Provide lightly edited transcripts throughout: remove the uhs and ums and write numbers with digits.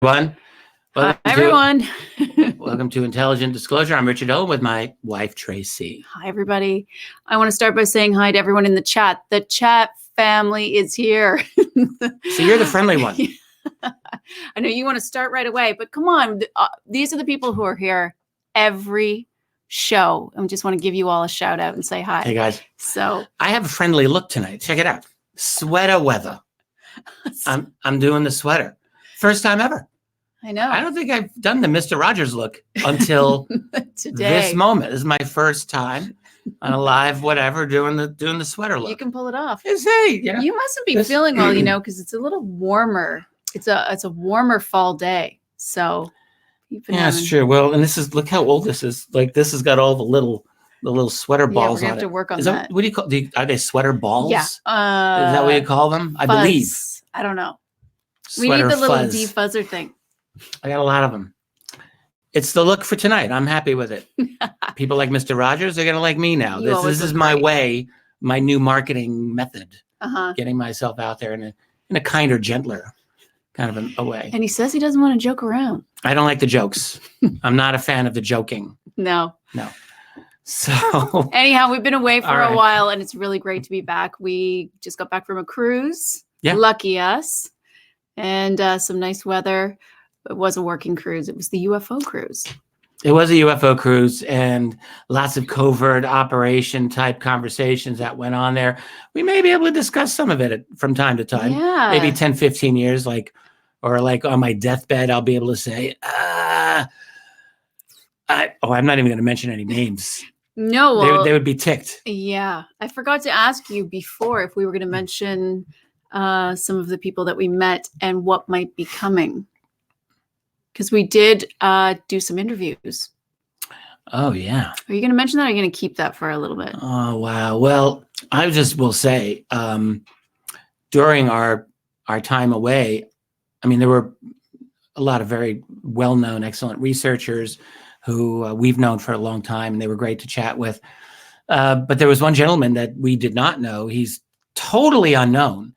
Hi, Everyone. Welcome to Intelligent Disclosure. I'm Richard Dolan with my wife, Tracey. Hi, everybody. I want to start by saying hi to everyone in the chat. The chat family is here. So you're the friendly one. I know you want to start right away, but come on. These are the people who are here every show. I just want to give you all a shout out and say hi. Hey, guys. So I have a friendly look tonight. Check it out. Sweater weather. I'm doing the sweater. First time ever. I know. I don't think I've done the Mr. Rogers look until this moment. This is my first time on a live whatever doing the sweater look. You can pull it off. You mustn't be feeling well, because it's a little warmer. It's a warmer fall day. So it's true. Well, and look how old this is. Like this has got all the little sweater balls we're on it. Have to work on that. What do you call? Are they sweater balls? Yeah. Is that what you call them? Fuzz. I believe. I don't know. Sweater we need the little fuzz. defuzzer thing. I got a lot of them. It's the look for tonight. I'm happy with it. People like Mr. Rogers, they're going to like me now. This is my way, my new marketing method. Getting myself out there in a kinder, gentler kind of a way. And he says he doesn't want to joke around. I don't like the jokes. I'm not a fan of the joking. No. So anyhow, we've been away for a while and it's really great to be back. We just got back from a cruise. Yeah. Lucky us. And some nice weather. It was a working cruise. It was the UFO cruise. It was a UFO cruise and lots of covert operation type conversations that went on there. We may be able to discuss some of it from time to time. Yeah. Maybe 10, 15 years, or on my deathbed, I'll be able to say, I'm not even going to mention any names. No. Well, they would be ticked. Yeah. I forgot to ask you before if we were going to mention some of the people that we met and what might be coming. Because we did do some interviews. Oh, yeah. Are you going to mention that or are you going to keep that for a little bit? Oh, wow. Well, I just will say during our time away, there were a lot of very well-known, excellent researchers who we've known for a long time, and they were great to chat with. But there was one gentleman that we did not know. He's totally unknown,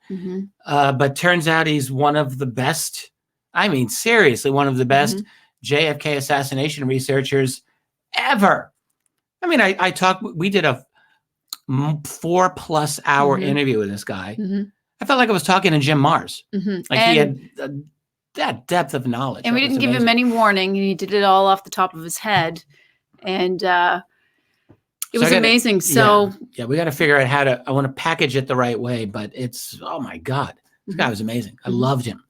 but turns out he's one of the best. Seriously, one of the best JFK assassination researchers ever. We did a 4+ hour interview with this guy. I felt like I was talking to Jim Mars. Like he had that depth of knowledge. And we didn't give him any warning. He did it all off the top of his head. And it was amazing. So yeah, we got to figure out I want to package it the right way, but oh my God, this guy was amazing. I loved him.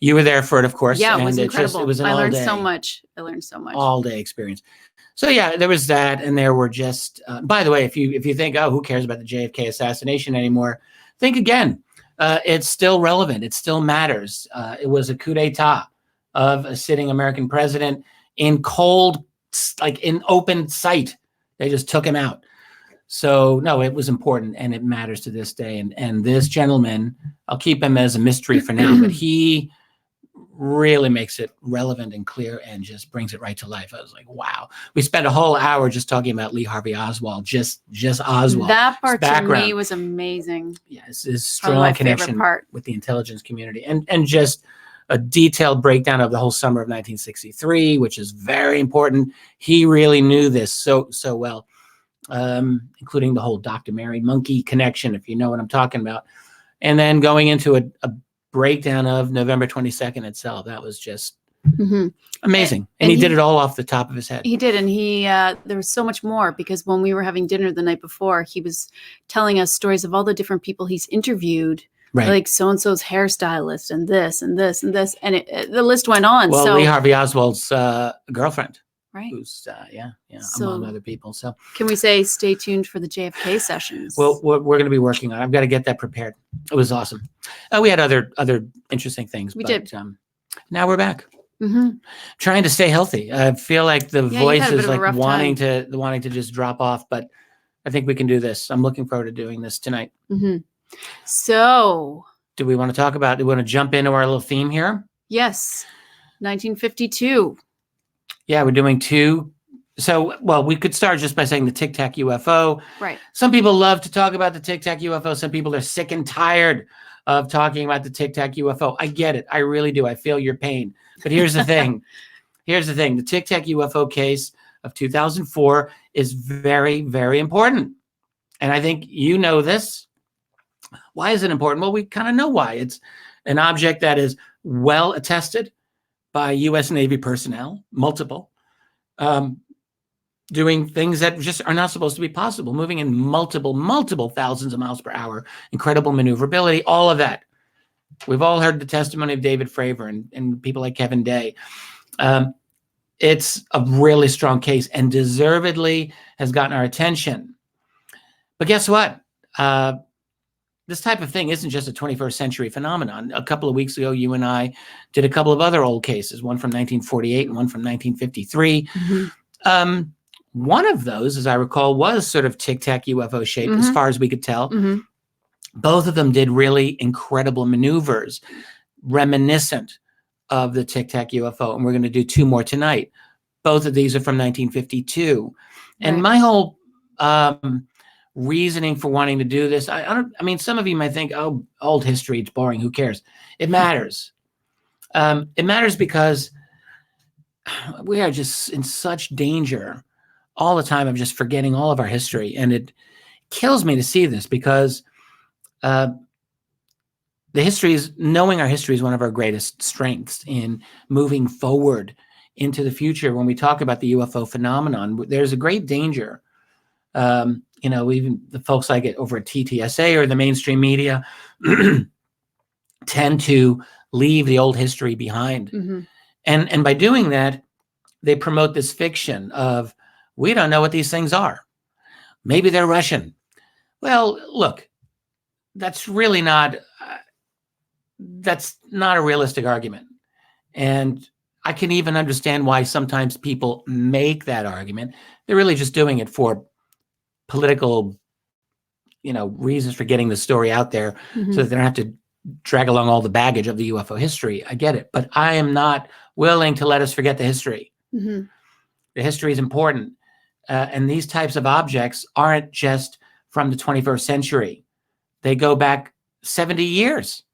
You were there for it, of course. Yeah, it was incredible. It was an I learned so much. All day experience. So yeah, there was that, and there were just. By the way, if you think, who cares about the JFK assassination anymore? Think again. It's still relevant. It still matters. It was a coup d'état of a sitting American president in in open sight. They just took him out. So no, it was important and it matters to this day. And this gentleman, I'll keep him as a mystery for now, but he really makes it relevant and clear and just brings it right to life. I was like, wow. We spent a whole hour just talking about Lee Harvey Oswald, just Oswald. That part to me was amazing. Yes, his strong connection with the intelligence community and just a detailed breakdown of the whole summer of 1963, which is very important. He really knew this so well. Including the whole Dr. Mary Monkey connection, if you know what I'm talking about. And then going into a breakdown of November 22nd itself. That was just amazing. And he did it all off the top of his head. He did. And there was so much more because when we were having dinner the night before, he was telling us stories of all the different people he's interviewed. Right. Like so-and-so's hairstylist and this and this and this. And the list went on. Well, Lee Harvey Oswald's girlfriend. Right. Who's, among other people. So can we say stay tuned for the JFK sessions? Well, we're going to be working on it. I've got to get that prepared. It was awesome. We had other interesting things. We did. Now we're back. Trying to stay healthy. I feel like the voice is wanting to just drop off, but I think we can do this. I'm looking forward to doing this tonight. So do we want to jump into our little theme here? Yes. 1952. Yeah, we're doing two. So, we could start just by saying the Tic Tac UFO. Right. Some people love to talk about the Tic Tac UFO. Some people are sick and tired of talking about the Tic Tac UFO. I get it. I really do. I feel your pain. But here's the thing. Here's the thing. The Tic Tac UFO case of 2004 is very, very important. And I think you know this. Why is it important? Well, we kind of know why. It's an object that is well attested by U.S. Navy personnel, multiple, doing things that just are not supposed to be possible, moving in multiple thousands of miles per hour, incredible maneuverability, all of that. We've all heard the testimony of David Fravor and people like Kevin Day. It's a really strong case and deservedly has gotten our attention. But guess what? This type of thing isn't just a 21st century phenomenon. A couple of weeks ago, you and I did a couple of other old cases, one from 1948 and one from 1953. Mm-hmm. One of those, as I recall, was sort of Tic Tac UFO shaped, mm-hmm. as far as we could tell. Mm-hmm. Both of them did really incredible maneuvers, reminiscent of the Tic Tac UFO. And we're going to do two more tonight. Both of these are from 1952. Right. And my whole reasoning for wanting to do this, I mean, some of you might think, oh, old history, it's boring, who cares? It matters. It matters because we are just in such danger all the time of just forgetting all of our history. And it kills me to see this because knowing our history is one of our greatest strengths in moving forward into the future. When we talk about the UFO phenomenon, there's a great danger. Even the folks like it over at TTSA or the mainstream media tend to leave the old history behind. Mm-hmm. And by doing that, they promote this fiction of, we don't know what these things are. Maybe they're Russian. Well, look, that's really not a realistic argument. And I can even understand why sometimes people make that argument. They're really just doing it for political, reasons for getting the story out there, mm-hmm. so that they don't have to drag along all the baggage of the UFO history. I get it, but I am not willing to let us forget the history. Mm-hmm. The history is important. And these types of objects aren't just from the 21st century. They go back 70 years.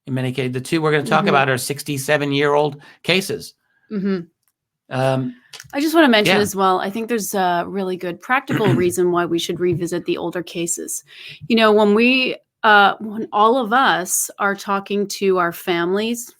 In many cases, the two we're going to talk mm-hmm. about are 67-year-old cases. Mm-hmm. I just want to mention as well, I think there's a really good practical reason why we should revisit the older cases. When all of us are talking to our families,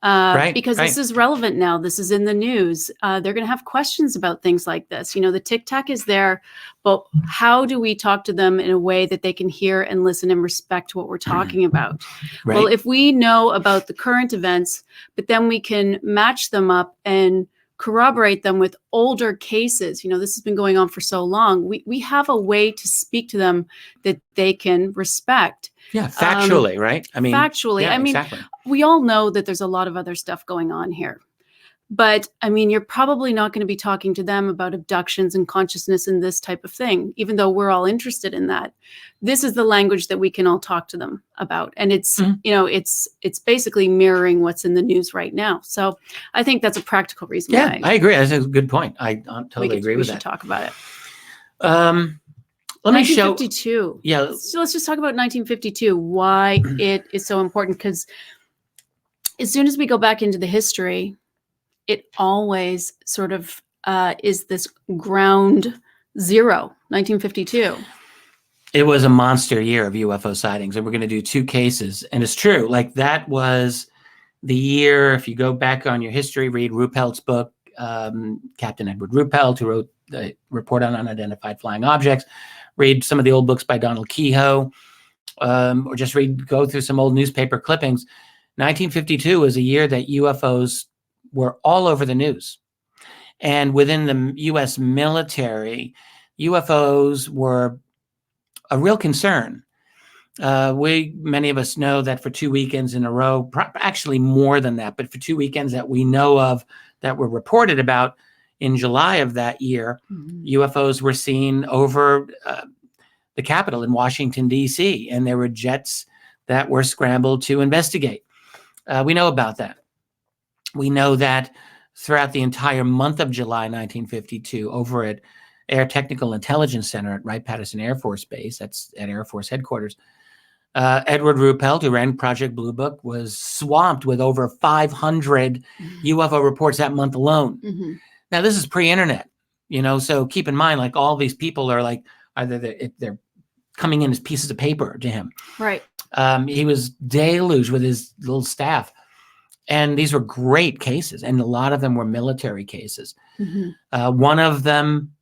because this is relevant now, this is in the news, they're going to have questions about things like this. The Tic Tac is there, but how do we talk to them in a way that they can hear and listen and respect what we're talking about? Right. Well, if we know about the current events, but then we can match them up and corroborate them with older cases. This has been going on for so long. We have a way to speak to them that they can respect. Yeah, factually, right? Factually. Yeah, exactly. We all know that there's a lot of other stuff going on here. But, you're probably not going to be talking to them about abductions and consciousness and this type of thing, even though we're all interested in that. This is the language that we can all talk to them about. And it's, mm-hmm. It's basically mirroring what's in the news right now. So I think that's a practical reason why. I agree. That's a good point. I totally agree with that. We should talk about it. Let me show. 1952. Yeah. So let's just talk about 1952, why it is so important. Because as soon as we go back into the history, it always sort of is this ground zero, 1952. It was a monster year of UFO sightings, and we're going to do two cases. And it's true, like that was the year, if you go back on your history, read Ruppelt's book, Captain Edward Ruppelt, who wrote the Report on Unidentified Flying Objects, read some of the old books by Donald Kehoe, or just go through some old newspaper clippings. 1952 was a year that UFOs were all over the news. And within the U.S. military, UFOs were a real concern. Many of us know that for 2 weekends in a row, actually more than that, but for 2 weekends that we know of that were reported about in July of that year, mm-hmm. UFOs were seen over the Capitol in Washington, D.C., and there were jets that were scrambled to investigate. We know about that. We know that throughout the entire month of July 1952, over at Air Technical Intelligence Center at Wright-Patterson Air Force Base, that's at Air Force headquarters, Edward Ruppelt, who ran Project Blue Book, was swamped with over 500 UFO reports that month alone. Now, this is pre-internet, so keep in mind, like, all these people are like, either they're coming in as pieces of paper to him. Right. He was deluged with his little staff. And these were great cases. And a lot of them were military cases. One of them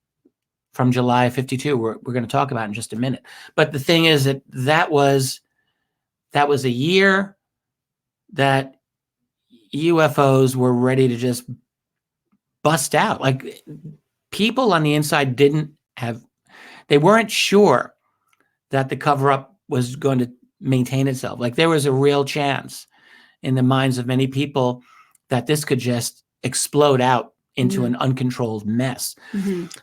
from July of 52, we're going to talk about in just a minute. But the thing is that was a year that UFOs were ready to just bust out. Like, people on the inside they weren't sure that the cover-up was going to maintain itself. Like, there was a real chance in the minds of many people that this could just explode out into an uncontrolled mess.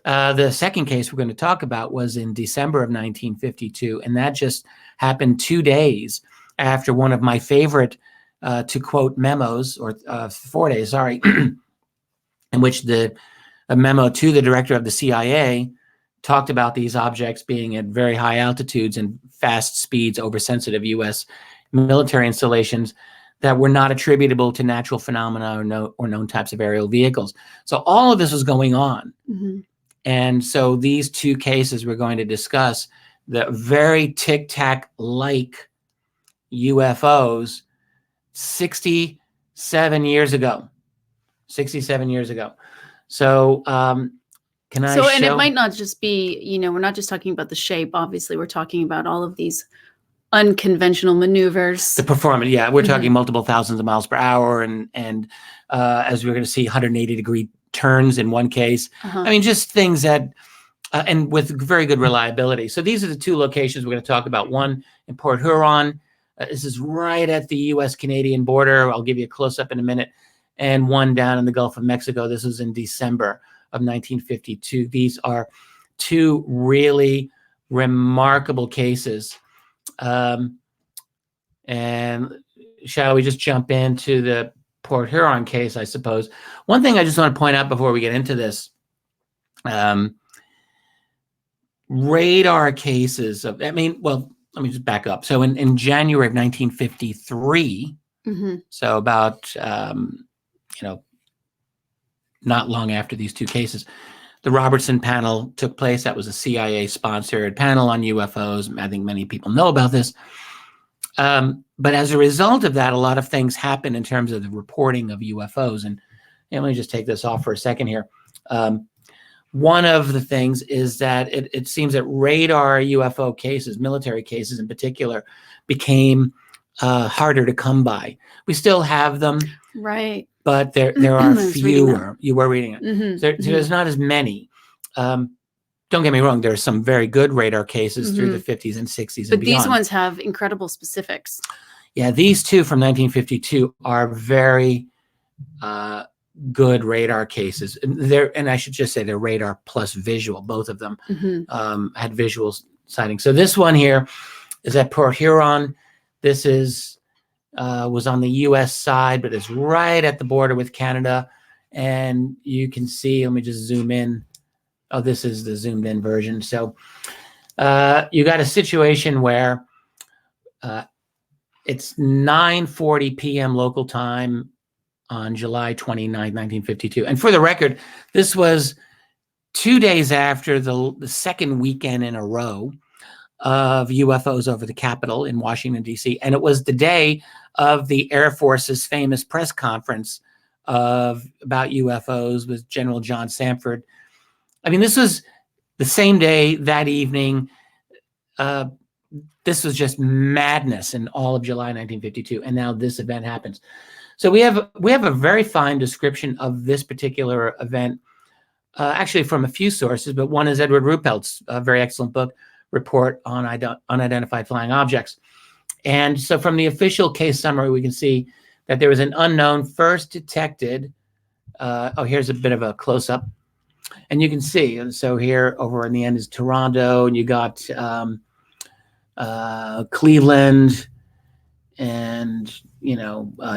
The second case we're going to talk about was in December of 1952, and that just happened 2 days after one of my favorite, to quote, memos, or 4 days, sorry, in which a memo to the director of the CIA talked about these objects being at very high altitudes and fast speeds over sensitive U.S. military installations that were not attributable to natural phenomena or known types of aerial vehicles. So all of this was going on. And so these two cases we're going to discuss, the very Tic Tac-like UFOs 67 years ago. 67 years ago. So can I show? And it might not just be, we're not just talking about the shape. Obviously, we're talking about all of these unconventional maneuvers. The performance, yeah. We're talking multiple thousands of miles per hour, and as we're going to see, 180-degree turns in one case. I mean, just things that, and with very good reliability. So these are the two locations we're going to talk about. One in Port Huron. This is right at the U.S.-Canadian border. I'll give you a close-up in a minute. And one down in the Gulf of Mexico. This was in December of 1952. These are two really remarkable cases. And shall we just jump into the Port Huron case, I suppose? One thing I just want to point out before we get into this, radar cases of, let me just back up. So in January of 1953, so about, not long after these two cases, the Robertson panel took place. That was a CIA-sponsored panel on UFOs. I think many people know about this. But as a result of that, a lot of things happen in terms of the reporting of UFOs. And let me just take this off for a second here. One of the things is that it seems that radar UFO cases, military cases in particular, became harder to come by. We still have them. Right. But there are fewer. You were reading it. There's not as many. Don't get me wrong. There are some very good radar cases through the 50s and 60s and beyond. But these ones have incredible specifics. Yeah, these two from 1952 are very good radar cases. And I should just say they're radar plus visual. Both of them had visual sightings. So this one here is at Port Huron. This is was on the U.S. side, but it's right at the border with Canada. And you can see, let me just zoom in. Oh, this is the zoomed in version. So you got a situation where it's 9:40 p.m. local time on July 29, 1952. And for the record, this was 2 days after the second weekend in a row of UFOs over the Capitol in Washington, D.C. And it was the day of the Air Force's famous press conference about UFOs with General John Samford. I mean, this was the same day, that evening. This was just madness in all of July 1952. And now this event happens. So we have a very fine description of this particular event, actually from a few sources, but one is Edward Ruppelt's very excellent book, Report on Unidentified Flying Objects. And so from the official case summary, we can see that there was an unknown first detected. Here's a bit of a close-up. And you can see, and so here over in the end is Toronto, and you got Cleveland, and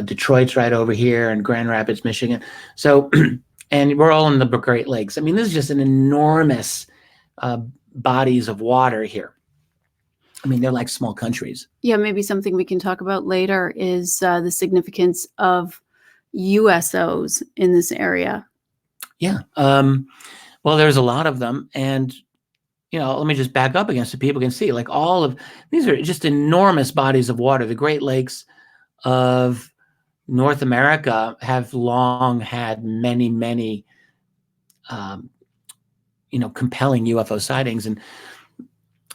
Detroit's right over here, and Grand Rapids, Michigan. So, and we're all in the Great Lakes. I mean, this is just an enormous bodies of water here. I mean, they're like small countries. Yeah, maybe something we can talk about later is the significance of USOs in this area. Yeah. Well, there's a lot of them. And, let me just back up again so people can see, like, all of these are just enormous bodies of water. The Great Lakes of North America have long had many, many, compelling UFO sightings. And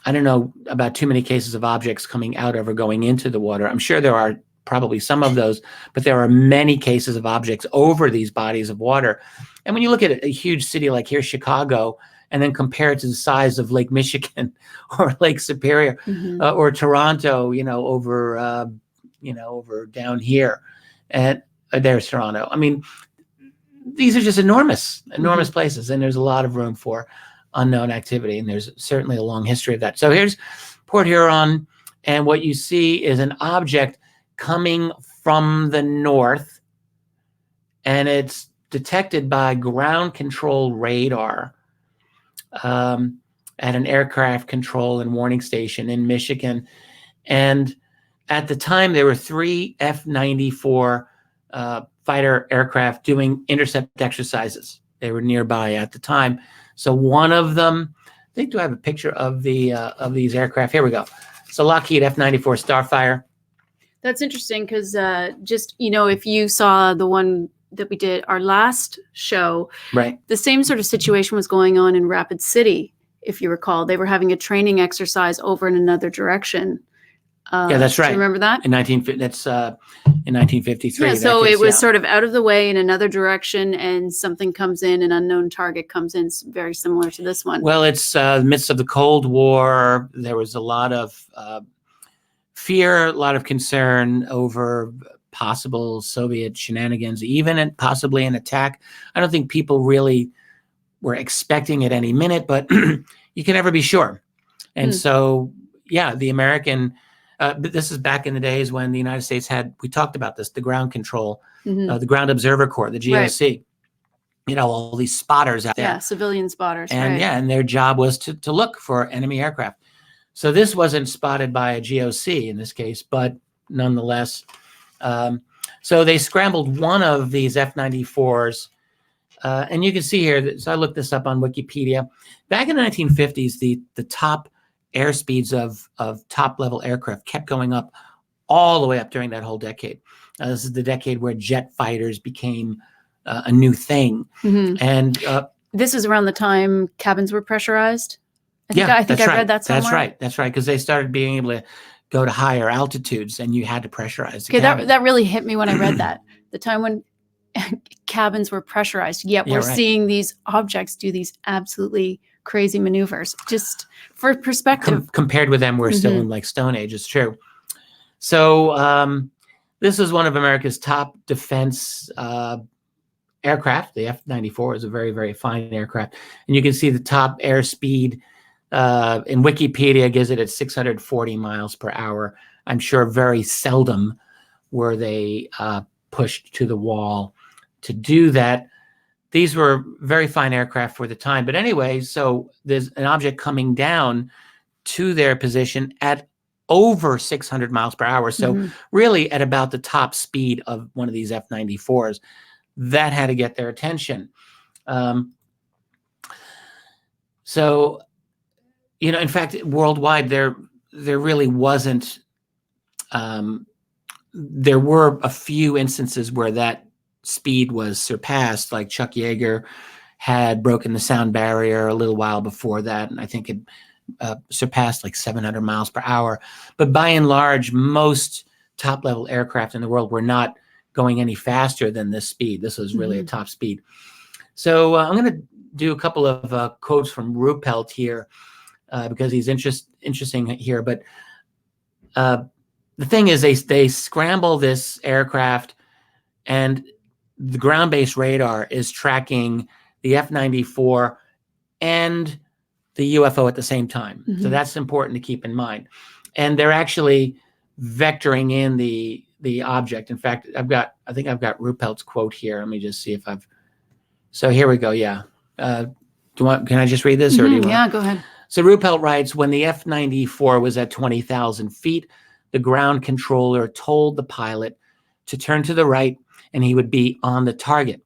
I don't know about too many cases of objects coming out of or going into the water. I'm sure there are probably some of those, but there are many cases of objects over these bodies of water. And when you look at a huge city like here, Chicago, and then compare it to the size of Lake Michigan or Lake Superior or Toronto, over down here, and there's Toronto. I mean, these are just enormous places, and there's a lot of room for unknown activity, and there's certainly a long history of that. So here's Port Huron, and what you see is an object coming from the north, and it's detected by ground control radar at an aircraft control and warning station in Michigan. And at the time, there were 3 F-94 fighter aircraft doing intercept exercises. They were nearby at the time. So one of them, I think, do I have a picture of these aircraft? Here we go. So Lockheed F-94 Starfire. That's interesting because just, if you saw the one that we did our last show, right, the same sort of situation was going on in Rapid City. If you recall, they were having a training exercise over in another direction. Yeah, that's right. Do you remember that? In 1953. Yeah, so it was sort of out of the way in another direction, and something comes in, an unknown target comes in. It's very similar to this one. Well, it's the midst of the Cold War. There was a lot of fear, a lot of concern over possible Soviet shenanigans, even possibly an attack. I don't think people really were expecting it any minute, but you can never be sure. And so, yeah, the American, this is back in the days when the United States had, we talked about this, the ground control, the Ground Observer Corps, the GOC, all these spotters out there. Yeah, civilian spotters. And right. and their job was to look for enemy aircraft. So this wasn't spotted by a GOC in this case, but nonetheless, so they scrambled one of these F-94s, and you can see here that, so I looked this up on Wikipedia. Back in the 1950s, the top airspeeds of top-level aircraft kept going up all the way up during that whole decade. This is the decade where jet fighters became a new thing. And this is around the time cabins were pressurized. I think I read that somewhere. That's right, because they started being able to go to higher altitudes, and you had to pressurize the cabin. That really hit me when I read that. The time when cabins were pressurized, yet we're seeing these objects do these absolutely crazy maneuvers. Just for perspective. Compared with them, we're still in like Stone Age, it's true. So this is one of America's top defense aircraft. The F-94 is a very, very fine aircraft. And you can see the top airspeed in Wikipedia gives it at 640 miles per hour. I'm sure very seldom were they pushed to the wall to do that. These were very fine aircraft for the time. But anyway, so there's an object coming down to their position at over 600 miles per hour. So really at about the top speed of one of these F-94s. That had to get their attention. So, in fact, worldwide, there really wasn't, there were a few instances where that speed was surpassed, like Chuck Yeager had broken the sound barrier a little while before that, and I think it surpassed like 700 miles per hour. But by and large, most top-level aircraft in the world were not going any faster than this speed. This was really a top speed. So I'm going to do a couple of quotes from Ruppelt here because he's interesting here. But the thing is, they scramble this aircraft, and the ground-based radar is tracking the F-94 and the UFO at the same time. So that's important to keep in mind. And they're actually vectoring in the object. In fact, I think I've got Ruppelt's quote here. Let me just see if so here we go. Yeah. Can I just read this? Or do you want? Yeah, go ahead. So Ruppelt writes, when the F-94 was at 20,000 feet, the ground controller told the pilot to turn to the right and he would be on the target.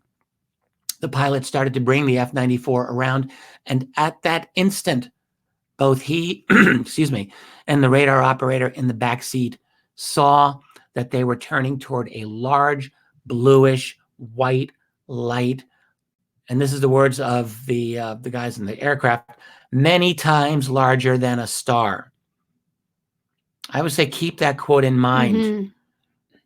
The pilot started to bring the F-94 around, and at that instant, both he, excuse me, and the radar operator in the back seat saw that they were turning toward a large bluish white light. And this is the words of the guys in the aircraft, many times larger than a star. I would say keep that quote in mind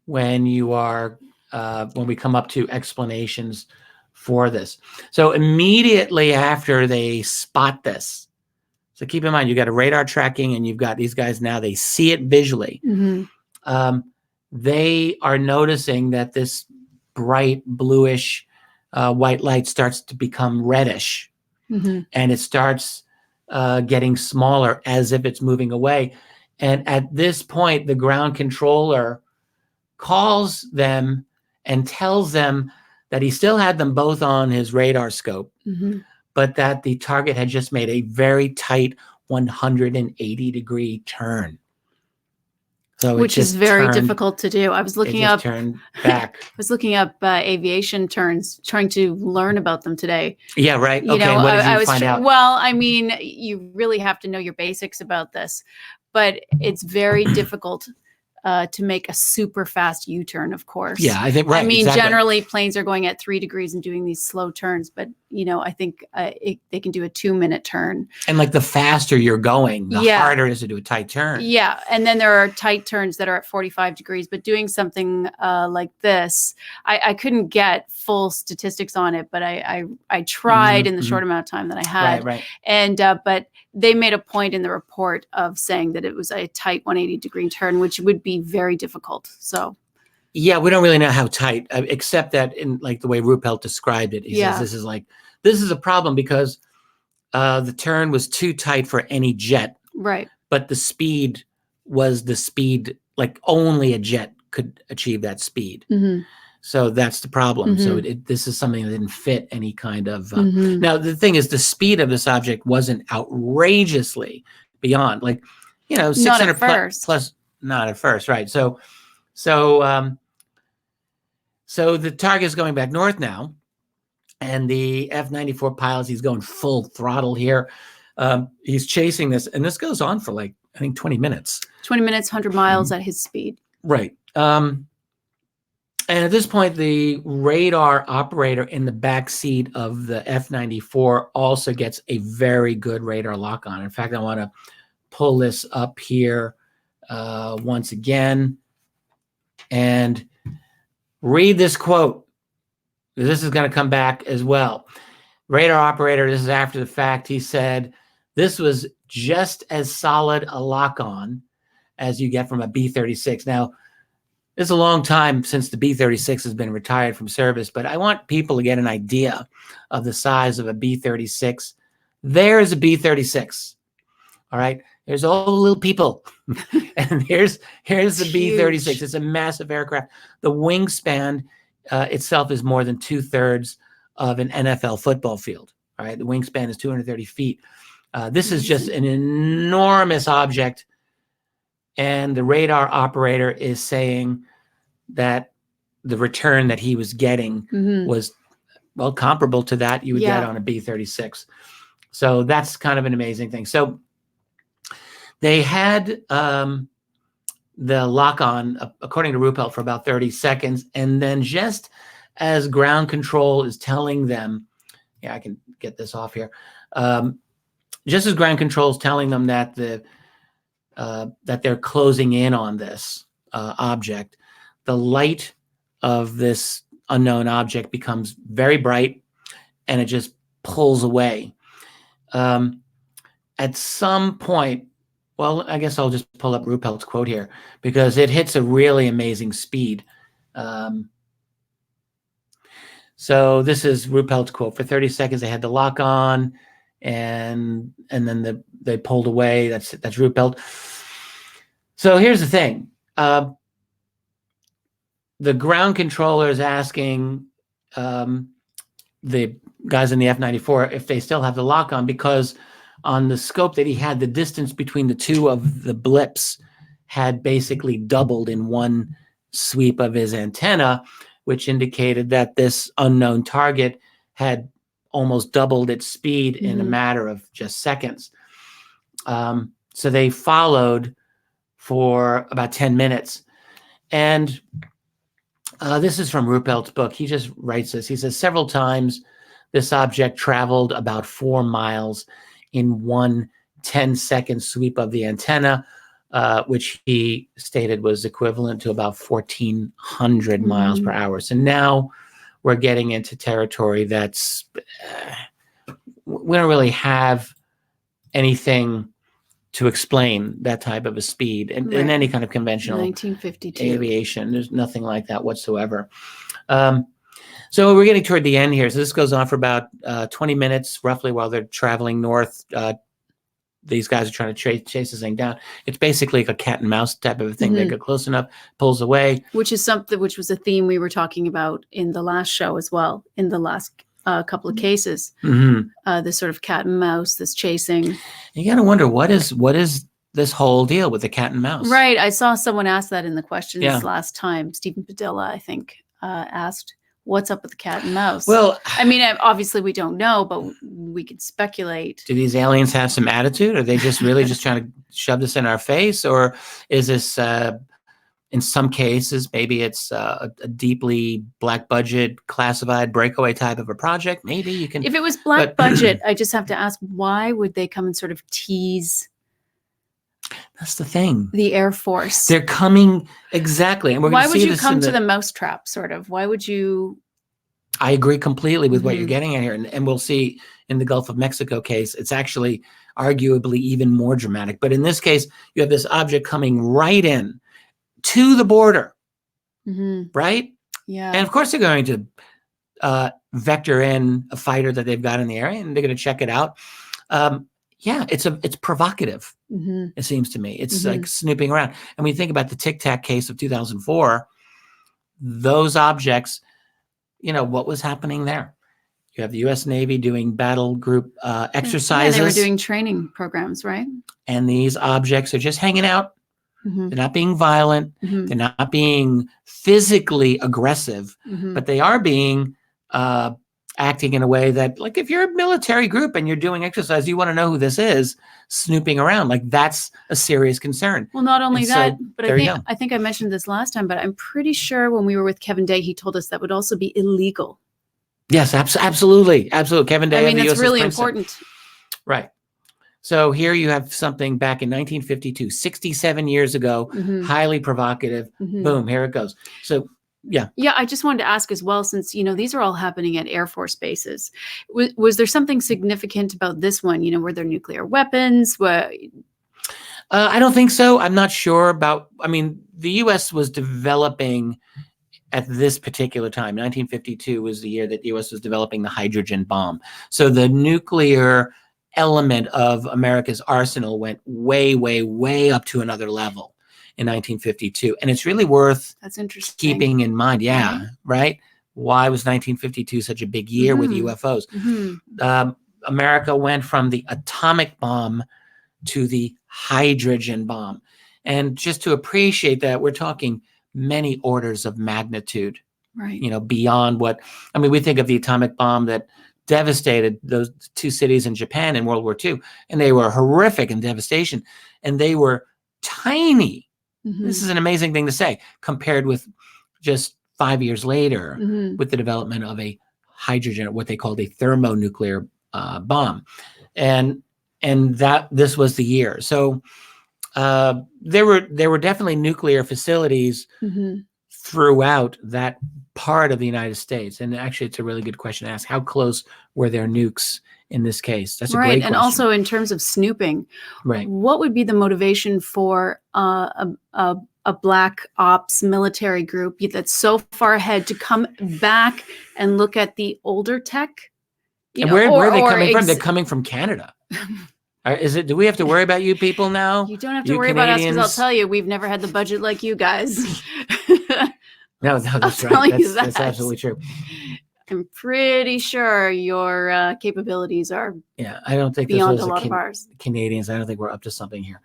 when you are when we come up to explanations for this. So immediately after they spot this, so keep in mind, you got a radar tracking and you've got these guys now, they see it visually. They are noticing that this bright bluish white light starts to become reddish, and it starts getting smaller as if it's moving away. And at this point, the ground controller calls them and tells them that he still had them both on his radar scope, but that the target had just made a very tight 180-degree turn. So which is very difficult to do. I was looking up turned back. I was looking up aviation turns, trying to learn about them today. Yeah, right. You okay, know, what did you find out? Well, I mean, you really have to know your basics about this, but it's very difficult to make a super fast U-turn, of course. Yeah, I think, right. I mean, exactly. generally planes are going at 3 degrees and doing these slow turns, but you know, I think they can do a 2-minute turn. And like the faster you're going, the harder it is to do a tight turn. Yeah, and then there are tight turns that are at 45 degrees, but doing something like this, I couldn't get full statistics on it, but I tried in the short amount of time that I had. Right. And but they made a point in the report of saying that it was a tight 180-degree turn, which would be very difficult. So yeah, we don't really know how tight, except that in like the way Ruppelt described it, he says this is a problem because the turn was too tight for any jet. Right. But the speed was the speed, like only a jet could achieve that speed. So that's the problem. So this is something that didn't fit any kind of. Now, the thing is, the speed of this object wasn't outrageously beyond, like, you know, 600 plus, not at first, right? So the target is going back north now, and the F-94 pilot, he's going full throttle here. He's chasing this, and this goes on for like, I think 20 minutes. 20 minutes, 100 miles at his speed. Right. And at this point, the radar operator in the back seat of the F-94 also gets a very good radar lock on. In fact, I want to pull this up here once again and read this quote. This is going to come back as well. Radar operator, this is after the fact, he said, this was just as solid a lock-on as you get from a B-36. Now, it's a long time since the B-36 has been retired from service, but I want people to get an idea of the size of a B-36. There's a B-36, all right? There's all the little people, and here's the B-36. It's a massive aircraft. The wingspan itself is more than 2/3 of an NFL football field, all right? The wingspan is 230 feet. This is just an enormous object, and the radar operator is saying that the return that he was getting was, well, comparable to that you would get on a B-36. So that's kind of an amazing thing. So they had the lock-on, according to Ruppelt, for about 30 seconds, and then just as ground control is telling them, yeah, I can get this off here, just as ground control is telling them that that they're closing in on this object, the light of this unknown object becomes very bright, and it just pulls away. At some point, well, I guess I'll just pull up Ruppelt's quote here because it hits a really amazing speed. So this is Ruppelt's quote. For 30 seconds, they had the lock on, and then they pulled away. That's Ruppelt. So here's the thing. The ground controller is asking the guys in the F-94 if they still have the lock on, because on the scope that he had, the distance between the two of the blips had basically doubled in one sweep of his antenna, which indicated that this unknown target had almost doubled its speed in a matter of just seconds. So they followed for about 10 minutes. And this is from Ruppelt's book. He just writes this. He says, several times this object traveled about 4 miles in one 10-second sweep of the antenna, which he stated was equivalent to about 1,400 miles per hour. So now we're getting into territory that's, we don't really have anything to explain that type of a speed in any kind of conventional 1952 aviation. There's nothing like that whatsoever. So we're getting toward the end here. So this goes on for about 20 minutes, roughly, while they're traveling north. These guys are trying to chase this thing down. It's basically like a cat and mouse type of a thing. They get close enough, pulls away. Which was a theme we were talking about in the last show as well, in the last couple of cases. This sort of cat and mouse, this chasing. You got to wonder, what is this whole deal with the cat and mouse? Right. I saw someone ask that in the questions last time. Stephen Padilla, I think, asked, what's up with the cat and mouse? Well, I mean, obviously we don't know, but we could speculate. Do these aliens have some attitude? Are they just really just trying to shove this in our face? Or is this, in some cases, maybe it's a deeply black budget, classified breakaway type of a project? Maybe you can. If it was black budget, I just have to ask, why would they come and sort of tease? That's the thing. The Air Force. They're coming, exactly. And we're why would you come to the mousetrap, sort of? Why would you? I agree completely with what you're getting at here. And we'll see in the Gulf of Mexico case, it's actually arguably even more dramatic. But in this case, you have this object coming right in to the border, right? Yeah. And of course, they're going to vector in a fighter that they've got in the area, and they're going to check it out. Yeah, it's provocative. It seems to me. It's like snooping around. And when you think about the Tic Tac case of 2004, those objects, you know, what was happening there? You have the U.S. Navy doing battle group exercises. Yeah, they were doing training programs, right? And these objects are just hanging out. They're not being violent. They're not being physically aggressive, but they are being acting in a way that, like, if you're a military group and you're doing exercise, you want to know who this is snooping around. Like, that's a serious concern. Well, not only that, but I think I mentioned this last time, but I'm pretty sure when we were with Kevin Day, he told us that would also be illegal. Yes, absolutely. Absolutely. Kevin Day. I mean, that's really important. Right. So here you have something back in 1952, 67 years ago, highly provocative. Boom, here it goes. So, yeah. Yeah, I just wanted to ask as well, since, you know, these are all happening at Air Force bases. Was there something significant about this one? You know, were there nuclear weapons? I don't think so. I'm not sure about, I mean, the U.S. was developing at this particular time. 1952 was the year that the U.S. was developing the hydrogen bomb. So the nuclear element of America's arsenal went way, way, way up to another level in 1952. And it's really worth keeping in mind. Yeah, right? Why was 1952 such a big year with UFOs? America went from the atomic bomb to the hydrogen bomb. And just to appreciate that, we're talking many orders of magnitude, right? You know, beyond what, I mean, we think of the atomic bomb that devastated those two cities in Japan in World War II, and they were horrific in devastation, and they were tiny. This is an amazing thing to say, compared with just 5 years later with the development of a hydrogen, what they called a thermonuclear bomb, and that this was the year. So there were definitely nuclear facilities throughout that part of the United States. And actually, it's a really good question to ask. How close were there nukes in this case? That's a great question. And also in terms of snooping, what would be the motivation for a black ops military group that's so far ahead to come back and look at the older tech? And where are they coming from? They're coming from Canada. Do we have to worry about you people now? You don't have to worry about us, because I'll tell you, we've never had the budget like you guys. No, that's right. That's absolutely true. I'm pretty sure your capabilities are I don't think beyond this was a lot of ours. Canadians. I don't think we're up to something here.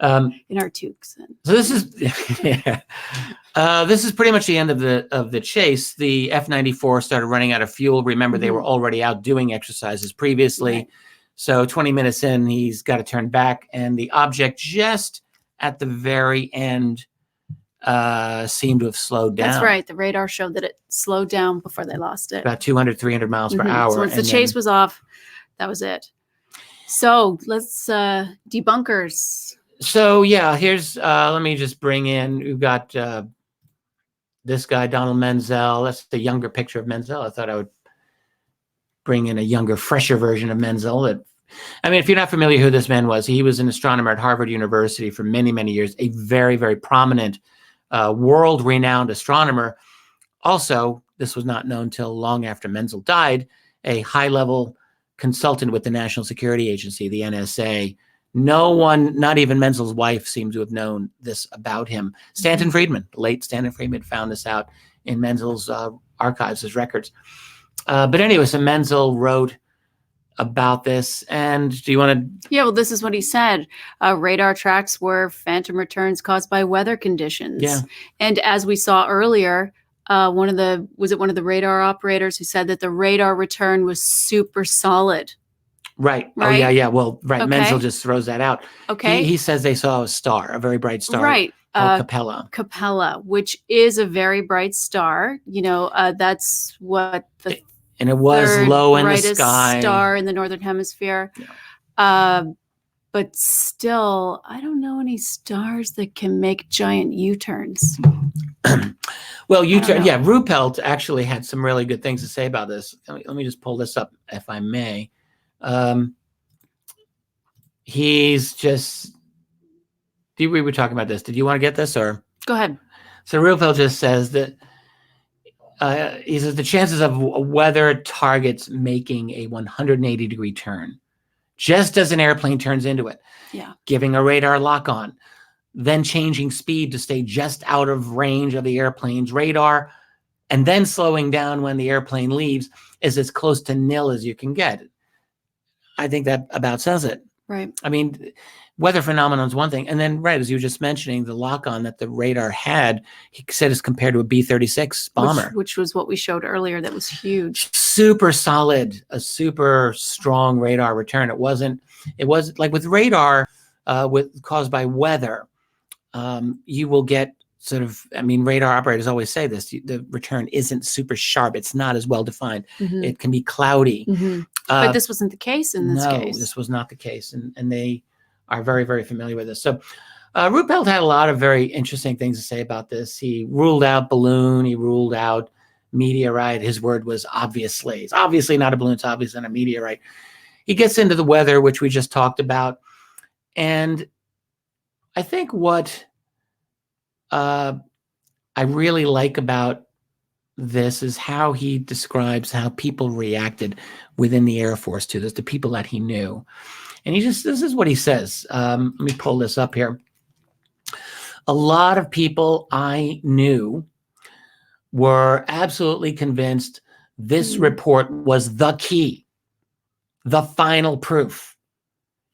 In our toques. So this is this is pretty much the end of the chase. The F-94 started running out of fuel. Remember, they were already out doing exercises previously. Right. So 20 minutes in, he's got to turn back, and the object just at the very end seemed to have slowed down. That's right. The radar showed that it slowed down before they lost it. About 200, 300 miles per hour. So once the chase was off, that was it. So let's debunkers. So yeah, here's let me just bring in. We've got this guy, Donald Menzel. That's the younger picture of Menzel. I thought I would bring in a younger, fresher version of Menzel. I mean, if you're not familiar who this man was, he was an astronomer at Harvard University for many, many years. A very, very prominent, world-renowned astronomer. Also, this was not known till long after Menzel died. A high-level consultant with the National Security Agency, the NSA. No one, not even Menzel's wife, seems to have known this about him. Stanton Friedman, the late Stanton Friedman, found this out in Menzel's archives, his records. But anyway, so Menzel wrote about this. And do you want to? Yeah, well, this is what he said. Radar tracks were phantom returns caused by weather conditions. Yeah. And as we saw earlier, one of the radar operators who said that the radar return was super solid. Right. Oh, yeah. Well, right. Okay. Menzel just throws that out. Okay. He says they saw a star, a very bright star. Right. Called Capella. Capella, which is a very bright star. You know, that's what the and it was low in the sky. Star in the northern hemisphere. Yeah. But still, I don't know any stars that can make giant U-turns. Well, U-turn. Yeah, Ruppelt actually had some really good things to say about this. Let me just pull this up, if I may. He's just. We were talking about this. Did you want to get this or? Go ahead. So Ruppelt just says that he says the chances of weather targets making a 180-degree turn, just as an airplane turns into it, giving a radar lock on, then changing speed to stay just out of range of the airplane's radar, and then slowing down when the airplane leaves is as close to nil as you can get. I think that about says it. Right. I mean, weather phenomenon is one thing. And then, right, as you were just mentioning, the lock-on that the radar had, he said is compared to a B-36 bomber. Which was what we showed earlier. That was huge. Super solid, a super strong radar return. It was like with radar caused by weather, you will get sort of, I mean, radar operators always say this, the return isn't super sharp. It's not as well defined. It can be cloudy. But this wasn't the case in this case. No, this was not the case. And they are very, very familiar with this. So Ruppelt had a lot of very interesting things to say about this. He ruled out balloon. He ruled out meteorite. His word was obviously. It's obviously not a balloon. It's obviously not a meteorite. He gets into the weather, which we just talked about. And I think what I really like about this is how he describes how people reacted within the Air Force to this, the people that he knew. And this is what he says. Let me pull this up here. A lot of people I knew were absolutely convinced this report was the key, the final proof.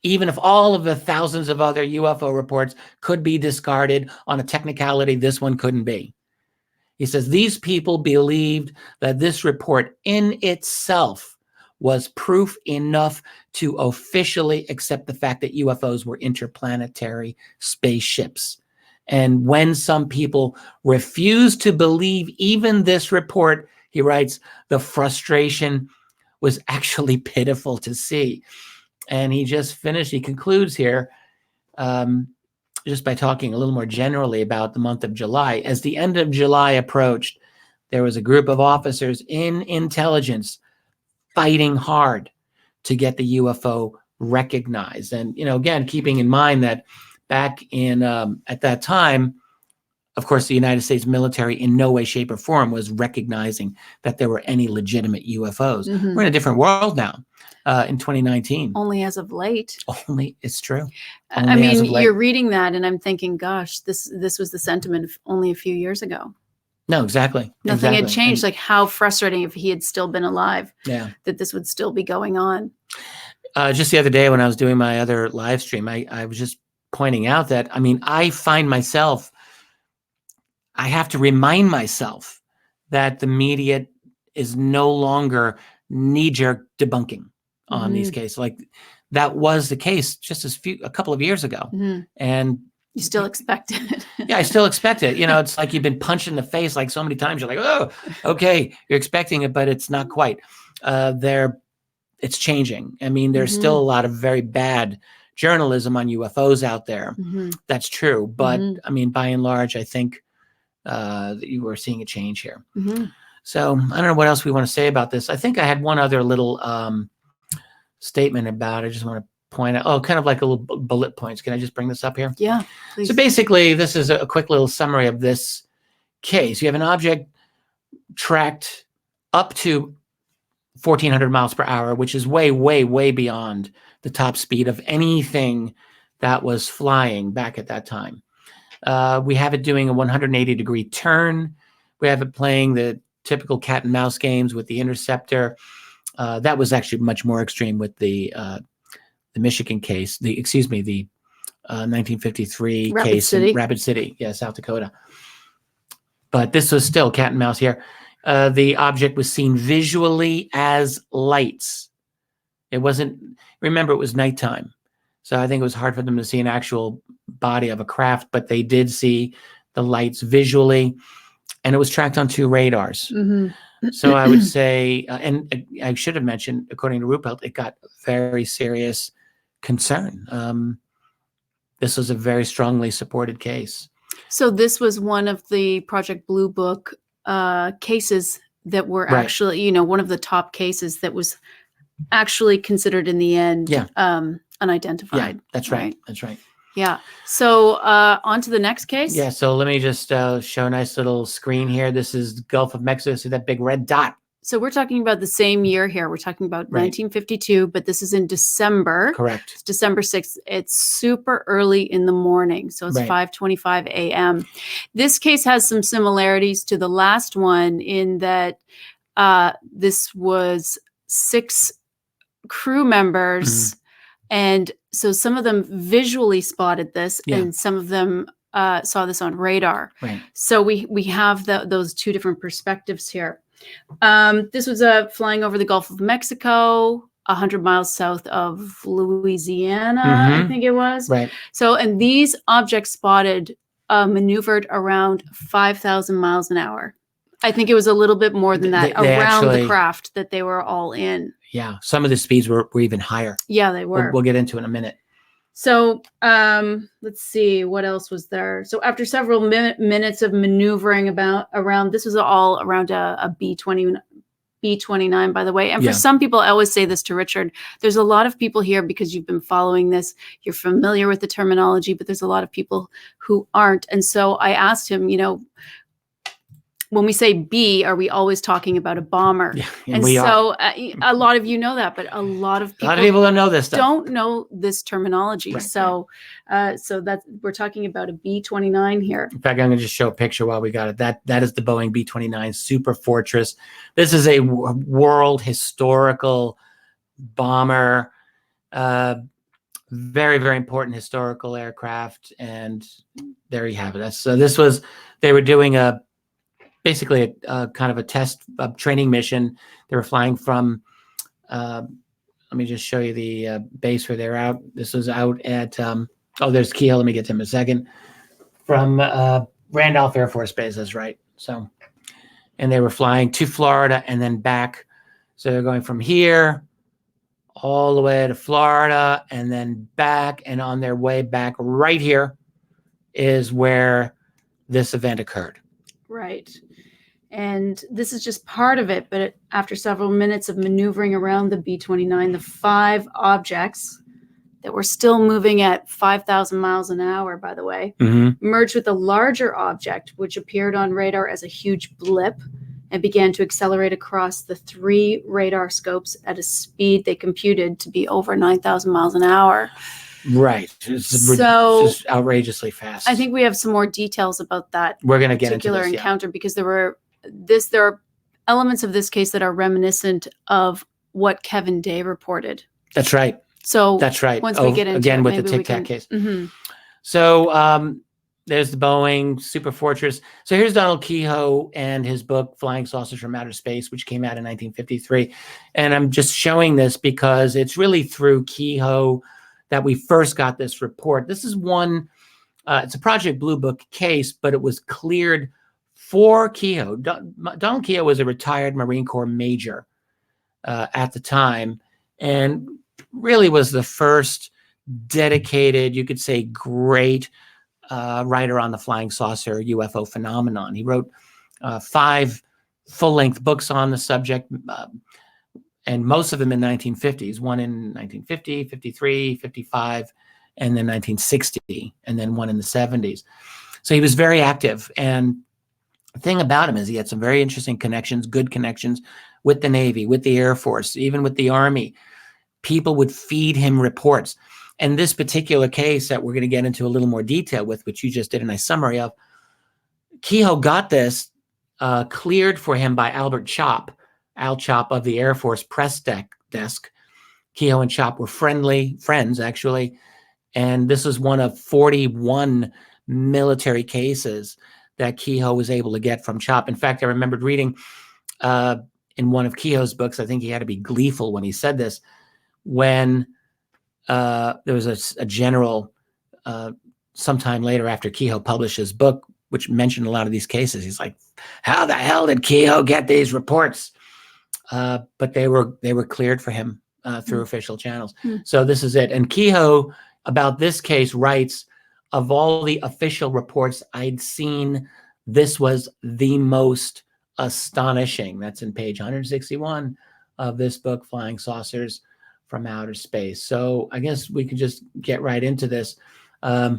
Even if all of the thousands of other UFO reports could be discarded on a technicality, this one couldn't be. He says these people believed that this report in itself was proof enough to officially accept the fact that UFOs were interplanetary spaceships. And when some people refused to believe even this report, he writes, the frustration was actually pitiful to see. And he concludes here just by talking a little more generally about the month of July. As the end of July approached, there was a group of officers in intelligence fighting hard to get the UFO recognized. And, again, keeping in mind that back in at that time, of course, the United States military in no way, shape, or form was recognizing that there were any legitimate UFOs. We're in a different world now. In 2019. Only as of late. It's true. I mean, you're reading that and I'm thinking, gosh, this was the sentiment of only a few years ago. No, exactly. Nothing had changed. Like, how frustrating if he had still been alive. Yeah. That this would still be going on. Just the other day when I was doing my other live stream, I was just pointing out that, I mean, I find myself, I have to remind myself that the media is no longer knee-jerk debunking on these cases. Like, that was the case just a couple of years ago. And you still expect it. Yeah, I still expect it. You know, it's like you've been punched in the face like so many times. You're like, oh, okay, you're expecting it, but it's not quite. It's changing. I mean, there's still a lot of very bad journalism on UFOs out there. That's true. But I mean, by and large, I think that you are seeing a change here. So I don't know what else we want to say about this. I think I had one other little statement about it. I just want to point out, kind of like a little bullet points. Can I just bring this up here? Yeah, please. So basically, this is a quick little summary of this case. You have an object tracked up to 1,400 miles per hour, which is way, way, way beyond the top speed of anything that was flying back at that time. We have it doing a 180-degree turn. We have it playing the typical cat and mouse games with the interceptor. That was actually much more extreme with the Michigan case, the 1953 case in Rapid City, South Dakota. But this was still cat and mouse here. The object was seen visually as lights. It wasn't, remember, it was nighttime. So I think it was hard for them to see an actual body of a craft, but they did see the lights visually, and it was tracked on 2 radars. So I would say, and I should have mentioned, according to Ruppelt, it got very serious concern. This was a very strongly supported case. So this was one of the Project Blue Book cases that were actually, one of the top cases that was actually considered in the end unidentified. Yeah, that's right. That's right. Yeah. So on to the next case. Yeah. So let me just show a nice little screen here. This is the Gulf of Mexico. See that big red dot? So we're talking about the same year here. We're talking about 1952, but this is in December. Correct. It's December 6th. It's super early in the morning. So it's 5:25 a.m. This case has some similarities to the last one in that this was 6 crew members. And so some of them visually spotted this and some of them saw this on radar. So we have those 2 different perspectives here. This was flying over the Gulf of Mexico, 100 miles south of Louisiana, I think it was. So, and these objects spotted maneuvered around 5,000 miles an hour. I think it was a little bit more than that around the craft that they were all in. Yeah, some of the speeds were even higher. Yeah, they were. We'll get into it in a minute. So let's see, what else was there? So after several minutes of maneuvering around, this was all around a B-29, by the way. And for some people, I always say this to Richard, there's a lot of people here because you've been following this, you're familiar with the terminology, but there's a lot of people who aren't. And so I asked him, when we say B, are we always talking about a bomber? Yeah, and so a lot of you know that, but a lot of people don't know this stuff. Don't know this terminology. So that we're talking about a B-29 here. In fact, I'm going to just show a picture while we got it. That is the Boeing B-29 Superfortress. This is a world historical bomber. Very, very important historical aircraft. And there you have it. So they were doing basically a kind of a test training mission. They were flying from, let me just show you the base where they're out. This was out at, there's Keel. Let me get to him in a second. From Randolph Air Force Base, that's right. So, and they were flying to Florida and then back. So they're going from here all the way to Florida and then back, and on their way back right here is where this event occurred. Right. And this is just part of it. But after several minutes of maneuvering around the B-29, the 5 objects that were still moving at 5,000 miles an hour, by the way, merged with a larger object, which appeared on radar as a huge blip and began to accelerate across the 3 radar scopes at a speed they computed to be over 9,000 miles an hour. Right. It's just outrageously fast. I think we have some more details about that. We're going to get into particular this, encounter because there are elements of this case that are reminiscent of what Kevin Day reported. That's right. So that's right. Once we get into again it, with the maybe Tic Tac case. Mm-hmm. So there's the Boeing Superfortress. So here's Donald Kehoe and his book Flying Saucers from Outer Space, which came out in 1953. And I'm just showing this because it's really through Kehoe that we first got this report. This is one, it's a Project Blue Book case, but it was cleared for Kehoe. Donald Kehoe was a retired Marine Corps major at the time, and really was the first dedicated, you could say, great writer on the flying saucer UFO phenomenon. He wrote 5 full-length books on the subject, and most of them in 1950s, one in 1950, 53, 55, and then 1960, and then one in the 70s. So he was very active. And the thing about him is he had some very interesting connections, good connections with the Navy, with the Air Force, even with the Army. People would feed him reports. And this particular case that we're going to get into a little more detail with, which you just did a nice summary of, Kehoe got this cleared for him by Albert Chop, Al Chop of the Air Force press desk. Kehoe and Chop were friends, actually. And this was one of 41 military cases that Kehoe was able to get from Chop. In fact, I remembered reading in one of Kehoe's books, I think he had to be gleeful when he said this, when there was a general sometime later after Kehoe published his book, which mentioned a lot of these cases. He's like, how the hell did Kehoe get these reports? But they were cleared for him through official channels. So this is it. And Kehoe, about this case, writes, of all the official reports I'd seen, this was the most astonishing. That's in page 161 of this book, Flying Saucers from Outer Space. So I guess we can just get right into this. Let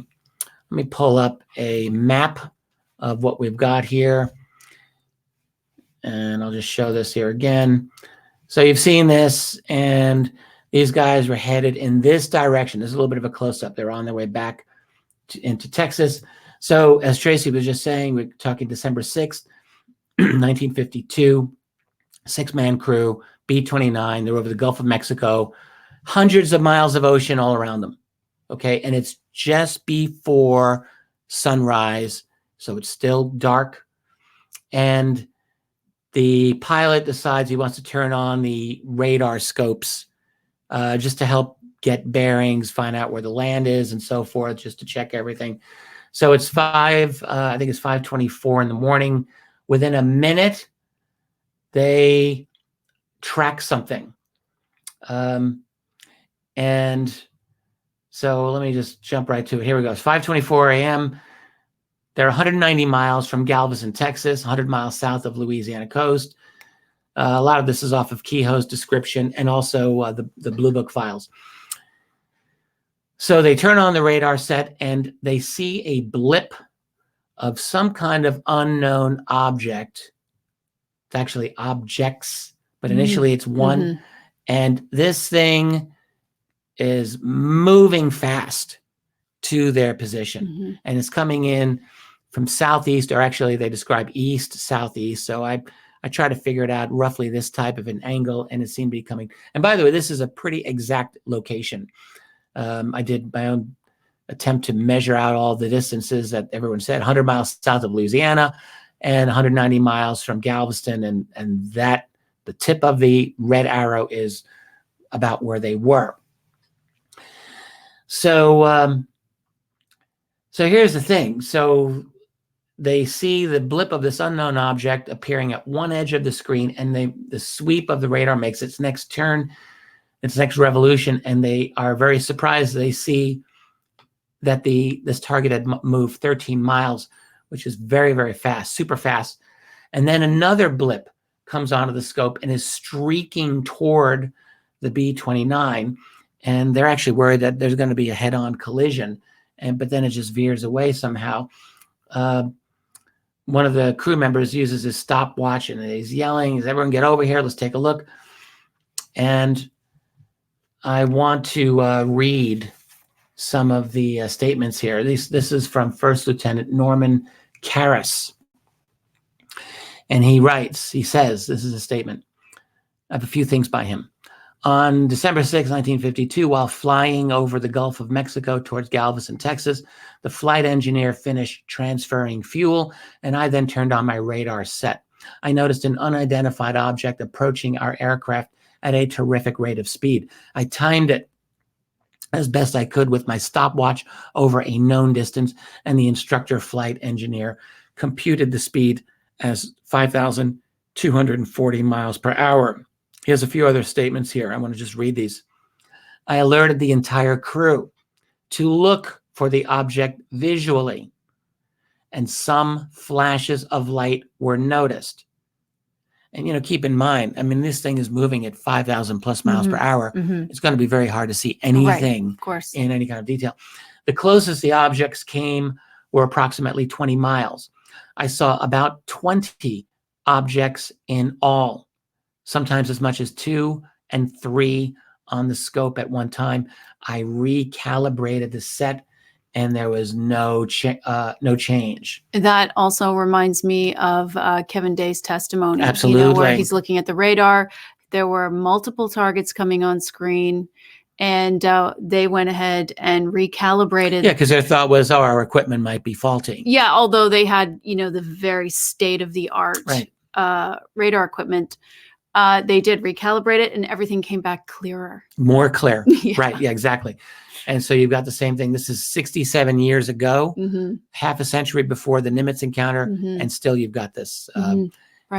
me pull up a map of what we've got here. And I'll just show this here again. So you've seen this, and these guys were headed in this direction. This is a little bit of a close-up. They're on their way back into Texas. So as Tracey was just saying, we're talking December 6th, 1952, 6-man crew, B-29. They're over the Gulf of Mexico, hundreds of miles of ocean all around them. Okay, and it's just before sunrise, so it's still dark. And the pilot decides he wants to turn on the radar scopes just to help get bearings, find out where the land is and so forth, just to check everything. So it's I think it's 5:24 in the morning. Within a minute, they track something. And so let me just jump right to it. Here we go. It's 5:24 a.m. They're 190 miles from Galveston, Texas, 100 miles south of Louisiana coast. A lot of this is off of Kehoe's description and also the Blue Book files. So they turn on the radar set and they see a blip of some kind of unknown object. It's actually objects, but initially it's one. And this thing is moving fast to their position. And it's coming in from southeast, or actually they describe east, southeast. So I try to figure it out roughly this type of an angle, and it seemed to be coming. And by the way, this is a pretty exact location. I did my own attempt to measure out all the distances that everyone said, 100 miles south of Louisiana and 190 miles from Galveston. And that the tip of the red arrow is about where they were. So, so here's the thing. So they see the blip of this unknown object appearing at one edge of the screen, and the sweep of the radar makes its next turn, its next revolution, and they are very surprised. They see that this target had moved 13 miles, which is very, very fast, super fast. And then another blip comes onto the scope and is streaking toward the B-29. And they're actually worried that there's going to be a head-on collision. But then it just veers away somehow. One of the crew members uses his stopwatch and he's yelling, everyone get over here, let's take a look. And I want to read some of the statements here. This is from First Lieutenant Norman Karras. And he says, this is a statement. I have a few things by him. On December 6, 1952, while flying over the Gulf of Mexico towards Galveston, Texas, the flight engineer finished transferring fuel, and I then turned on my radar set. I noticed an unidentified object approaching our aircraft at a terrific rate of speed. I timed it as best I could with my stopwatch over a known distance, and the instructor flight engineer computed the speed as 5,240 miles per hour. He has a few other statements here. I want to just read these. I alerted the entire crew to look for the object visually, and some flashes of light were noticed. And, keep in mind, I mean, this thing is moving at 5,000 plus miles per hour. It's going to be very hard to see anything of course. in any kind of detail. The closest the objects came were approximately 20 miles. I saw about 20 objects in all, sometimes as much as 2 and 3 on the scope at one time. I recalibrated the set, and there was no change. That also reminds me of Kevin Day's testimony. Absolutely. Where he's looking at the radar. There were multiple targets coming on screen, and they went ahead and recalibrated. Yeah, because their thought was, our equipment might be faulty. Yeah, although they had, the very state-of-the-art radar equipment. They did recalibrate it, and everything came back clearer. More clear. Right. Yeah, exactly. And so you've got the same thing. This is 67 years ago, half a century before the Nimitz encounter, and still you've got this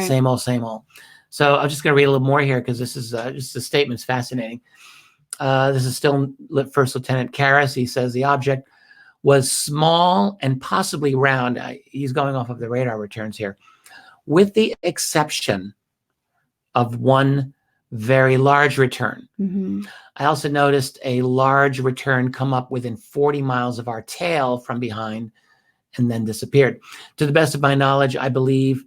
same old. So I'm just going to read a little more here because this is just the statement's fascinating. This is still First Lieutenant Karras. He says the object was small and possibly round. He's going off of the radar returns here, with the exception of one very large return. I also noticed a large return come up within 40 miles of our tail from behind and then disappeared. To the best of my knowledge, I believe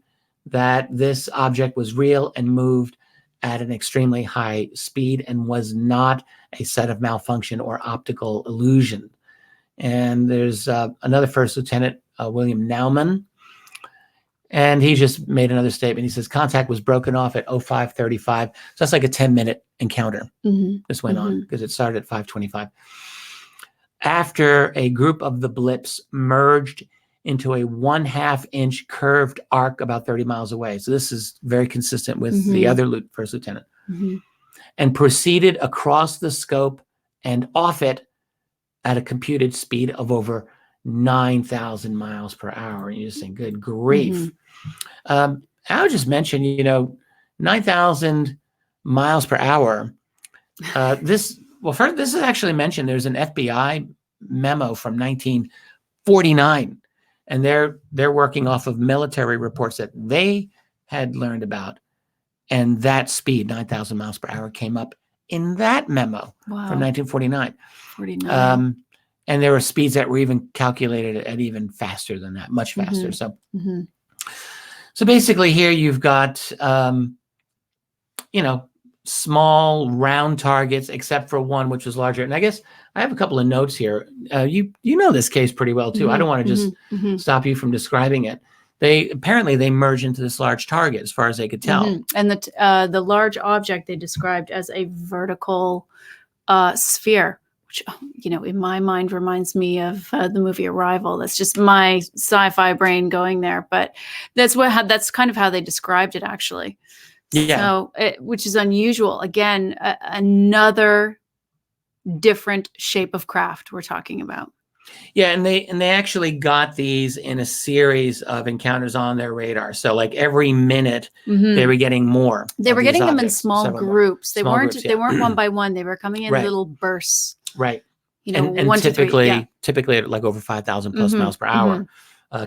that this object was real and moved at an extremely high speed and was not a set of malfunction or optical illusion. And there's another First Lieutenant, William Nauman, and he just made another statement. He says contact was broken off at 05:35. So that's like a 10-minute encounter. This went on because it started at 5:25. After a group of the blips merged into a 1/2 inch curved arc about 30 miles away. So this is very consistent with the other First Lieutenant. And proceeded across the scope and off it at a computed speed of over 9,000 miles per hour. And you just think, good grief. I'll just mention, 9,000 miles per hour. This is actually mentioned. There's an FBI memo from 1949, and they're working off of military reports that they had learned about. And that speed, 9,000 miles per hour, came up in that memo from 1949. And there were speeds that were even calculated at even faster than that, much faster. So basically here you've got, small round targets, except for one, which was larger. And I guess I have a couple of notes here. You know this case pretty well too. I don't want to just stop you from describing it. They merge into this large target as far as they could tell. And the large object they described as a vertical sphere, which, in my mind reminds me of the movie Arrival. That's just my sci-fi brain going there. But that's kind of how they described it, actually. Yeah. So, which is unusual. Again, another different shape of craft we're talking about. Yeah, and they actually got these in a series of encounters on their radar. So like every minute they were getting more. They were getting them in small groups. They weren't groups, they weren't one by one. They were coming in little bursts. Right. And 1 to 3, typically at like over 5,000 plus miles per hour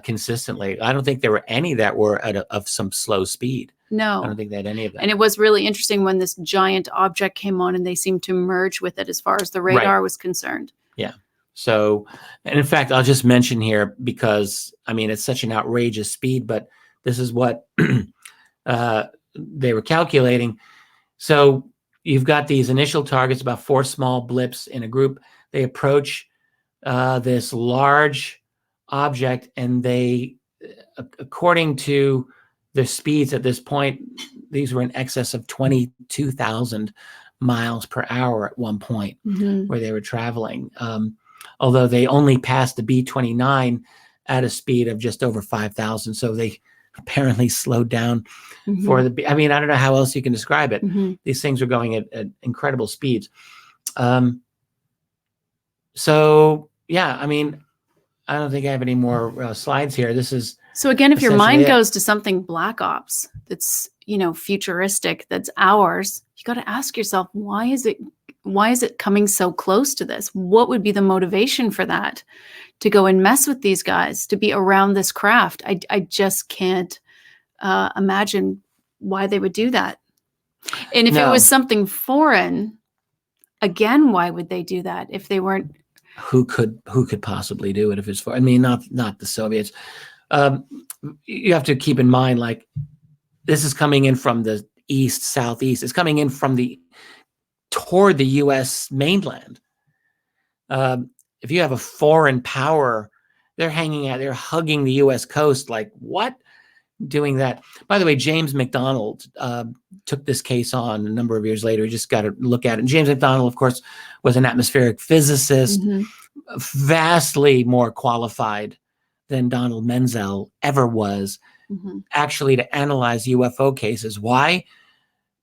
consistently. I don't think there were any that were of some slow speed. No. I don't think they had any of that. And it was really interesting when this giant object came on and they seemed to merge with it as far as the radar was concerned. Yeah. So, and in fact, I'll just mention here because, it's such an outrageous speed, but this is what they were calculating. So you've got these initial targets, about 4 small blips in a group. They approach this large object, and they, according to the speeds at this point, these were in excess of 22,000 miles per hour at one point where they were traveling. Although they only passed the B-29 at a speed of just over 5,000. So they apparently slowed down for the, I mean, I don't know how else you can describe it. These things are going at incredible speeds. So yeah, I mean, I don't think I have any more slides here. This is, so again, if your mind goes to something black ops that's, you know, futuristic, that's ours, you got to ask yourself, why is it coming so close to this? What would be the motivation for that, to go and mess with these guys, to be around this craft? I just can't imagine why they would do that. And if it was something foreign, again, why would they do that if they weren't? Who could possibly do it if it's for? I mean, not the Soviets. You have to keep in mind, like, this is coming in from the east, southeast. It's coming in from toward the U.S. mainland. If you have a foreign power, they're hugging the U.S. coast. Like, what? Doing that. By the way, James Mcdonald took this case on a number of years later. You just got to look at it. And James Mcdonald, of course, was an atmospheric physicist, vastly more qualified than Donald Menzel ever was, actually, to analyze UFO cases. Why?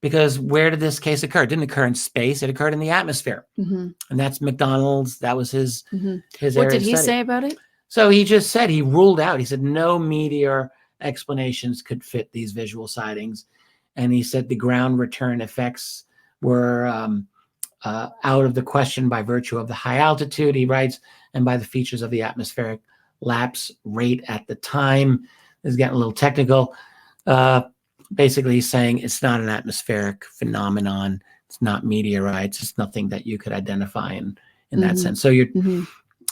Because where did this case occur? It didn't occur in space. It occurred in the atmosphere. And that's Mcdonald's. That was his area What did he of study. say about it? So he just said, he ruled out, he said, no meteor explanations could fit these visual sightings. And he said the ground return effects were out of the question by virtue of the high altitude, he writes, and by the features of the atmospheric lapse rate at the time. This is getting a little technical. Basically, he's saying it's not an atmospheric phenomenon. It's not meteorites. It's nothing that you could identify in that sense. So you're,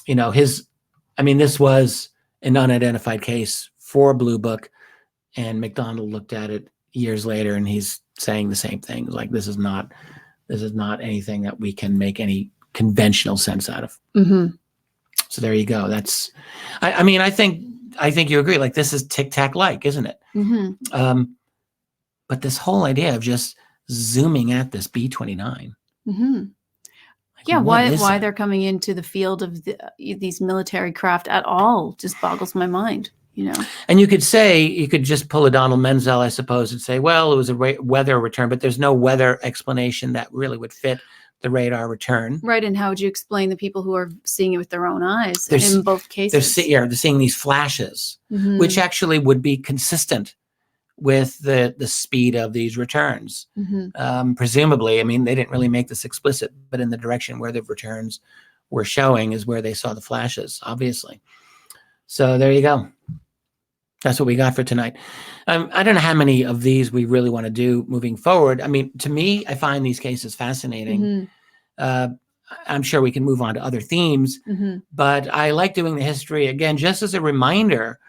you know, this was an unidentified case for Blue Book, and McDonald looked at it years later, and he's saying the same thing. Like, this is not anything that we can make any conventional sense out of. So there you go. That's, I mean, I think you agree. Like, this is Tic Tac like, isn't it? But this whole idea of just zooming at this B-29. Yeah, why they're coming into the field of these military craft at all just boggles my mind, you know. And you could just pull a Donald Menzel, I suppose, and say, well, it was a weather return, but there's no weather explanation that really would fit the radar return. Right, and how would you explain the people who are seeing it with their own eyes in both cases? They're seeing these flashes, which actually would be consistent with the speed of these returns. Presumably, I mean, they didn't really make this explicit, but in the direction where the returns were showing is where they saw the flashes, obviously. So there you go. That's what we got for tonight. I don't know how many of these we really want to do moving forward. I mean, to me, I find these cases fascinating. I'm sure we can move on to other themes, but I like doing the history, again, just as a reminder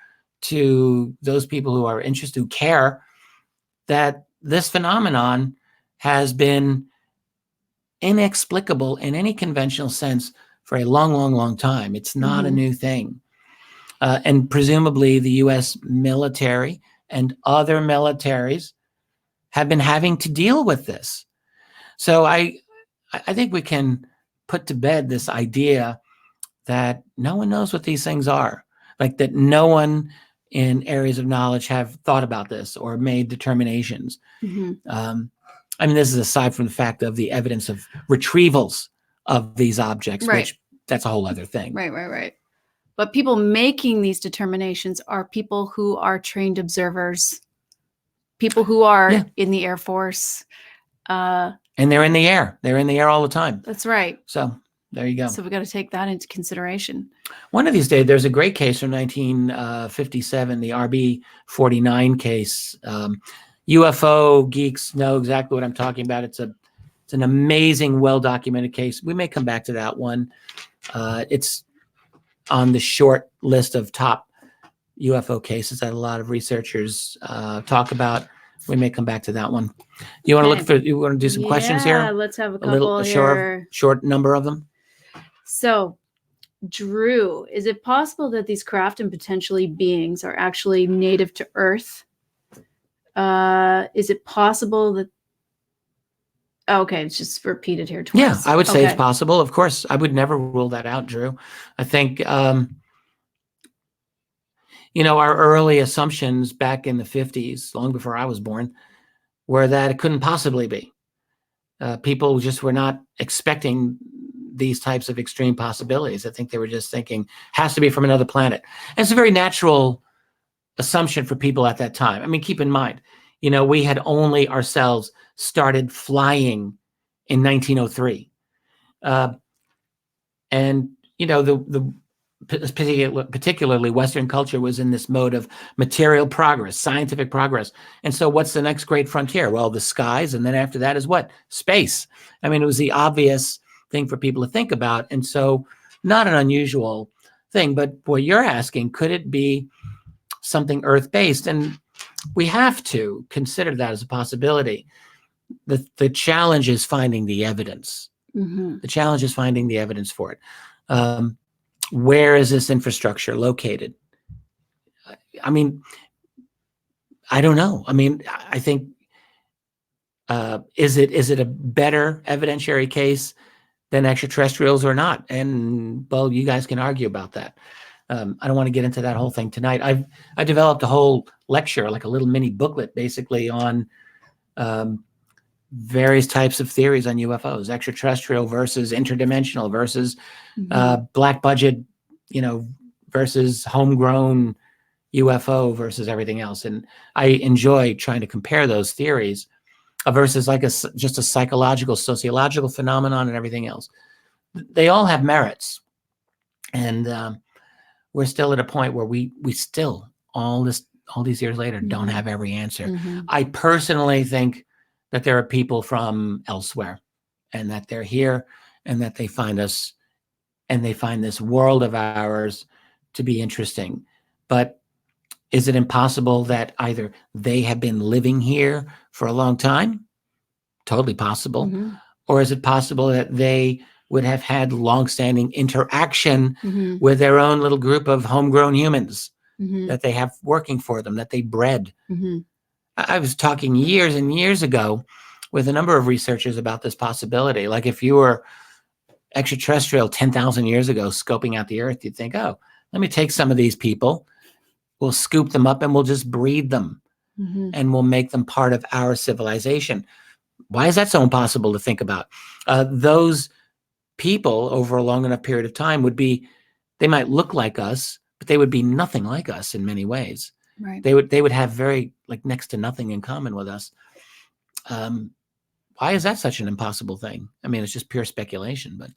to those people who are interested, who care, that this phenomenon has been inexplicable in any conventional sense for a long, long, long time. It's not a new thing. And presumably the U.S. military and other militaries have been having to deal with this. So I think we can put to bed this idea that no one knows what these things are, like that no one in areas of knowledge have thought about this or made determinations. I mean, this is aside from the fact of the evidence of retrievals of these objects, which that's a whole other thing. Right. But people making these determinations are people who are trained observers, people who are in the Air Force. And they're in the air. They're in the air all the time. That's right. So there you go. So we got to take that into consideration. One of these days, there's a great case from 1957, the RB-49 case. UFO geeks know exactly what I'm talking about. It's an amazing, well-documented case. We may come back to that one. It's on the short list of top UFO cases that a lot of researchers talk about. We may come back to that one. You want to you want to do some questions here? Yeah, let's have a couple here. Short number of them. So Drew, is it possible that these craft and potentially beings are actually native to Earth? Is it possible that... Okay, it's just repeated here twice. Yeah, I would say it's possible. Of course, I would never rule that out, Drew. I think, our early assumptions back in the 50s, long before I was born, were that it couldn't possibly be. People just were not expecting these types of extreme possibilities. I think they were just thinking, has to be from another planet. And it's a very natural assumption for people at that time. I mean, keep in mind, we had only ourselves started flying in 1903. And, the particularly Western culture was in this mode of material progress, scientific progress. And so what's the next great frontier? Well, the skies. And then after that is what? Space. I mean, it was the obvious thing for people to think about. And so not an unusual thing, but what you're asking, could it be something Earth-based? And we have to consider that as a possibility. The challenge is finding the evidence. The challenge is finding the evidence for it. Where is this infrastructure located? I mean, I don't know. I mean, I think, is it a better evidentiary case than extraterrestrials or not? And well, you guys can argue about that. I don't want to get into that whole thing tonight. I developed a whole lecture, like a little mini booklet, basically on various types of theories on UFOs, extraterrestrial versus interdimensional versus black budget, versus homegrown UFO versus everything else. And I enjoy trying to compare those theories versus like just a psychological, sociological phenomenon and everything else. They all have merits. And we're still at a point where we still, all these years later, don't have every answer. I personally think that there are people from elsewhere and that they're here and that they find us and they find this world of ours to be interesting. But is it impossible that either they have been living here for a long time? Totally possible. Or is it possible that they would have had longstanding interaction with their own little group of homegrown humans that they have working for them, that they bred? I was talking years and years ago with a number of researchers about this possibility. Like if you were extraterrestrial 10,000 years ago scoping out the Earth, you'd think, oh, let me take some of these people, we'll scoop them up and we'll just breed them and we'll make them part of our civilization. Why is that so impossible to think about? Those people over a long enough period of time they might look like us, but they would be nothing like us in many ways. Right. They would have very next to nothing in common with us. Why is that such an impossible thing? I mean, it's just pure speculation, but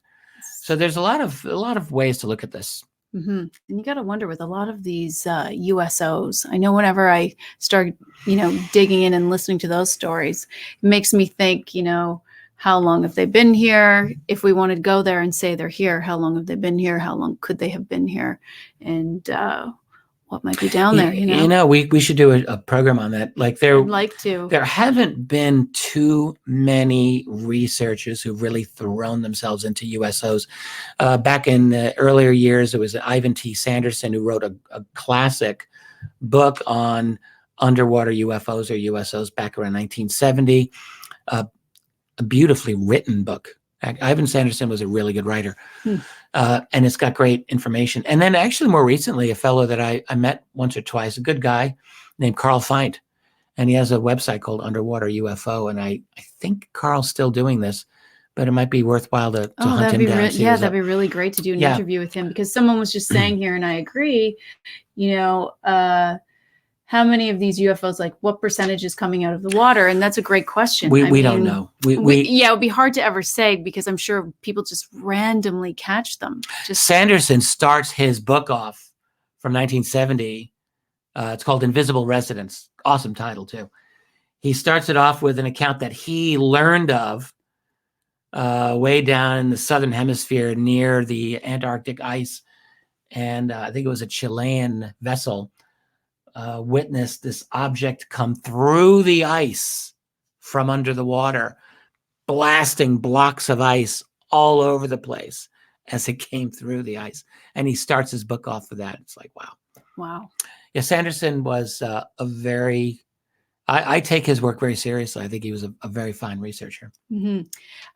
so there's a lot of ways to look at this. And you got to wonder with a lot of these USOs. I know whenever I start, digging in and listening to those stories, it makes me think, how long have they been here? If we wanted to go there and say they're here, how long have they been here? How long could they have been here? And what might be down there? We should do a program on that. I'd like to. There haven't been too many researchers who've really thrown themselves into USOs. Back in the earlier years, it was Ivan T. Sanderson who wrote a classic book on underwater UFOs or USOs back around 1970. A beautifully written book. Ivan Sanderson was a really good writer. And it's got great information. And then actually more recently, a fellow that I met once or twice, a good guy named Carl Feind. And he has a website called Underwater UFO. And I think Carl's still doing this, but it might be worthwhile to hunt him down. That'd be really great to do an interview with him, because someone was just saying here, and I agree, how many of these UFOs, what percentage is coming out of the water? And that's a great question. We don't know. It would be hard to ever say, because I'm sure people just randomly catch them. Sanderson starts his book off from 1970. It's called Invisible Residents. Awesome title, too. He starts it off with an account that he learned of way down in the southern hemisphere near the Antarctic ice. And I think it was a Chilean vessel witnessed this object come through the ice from under the water, blasting blocks of ice all over the place. as it came through the ice. And he starts his book off with that. It's like, wow. Wow. Yeah, Sanderson was I take his work very seriously. I think he was a very fine researcher. Mm-hmm.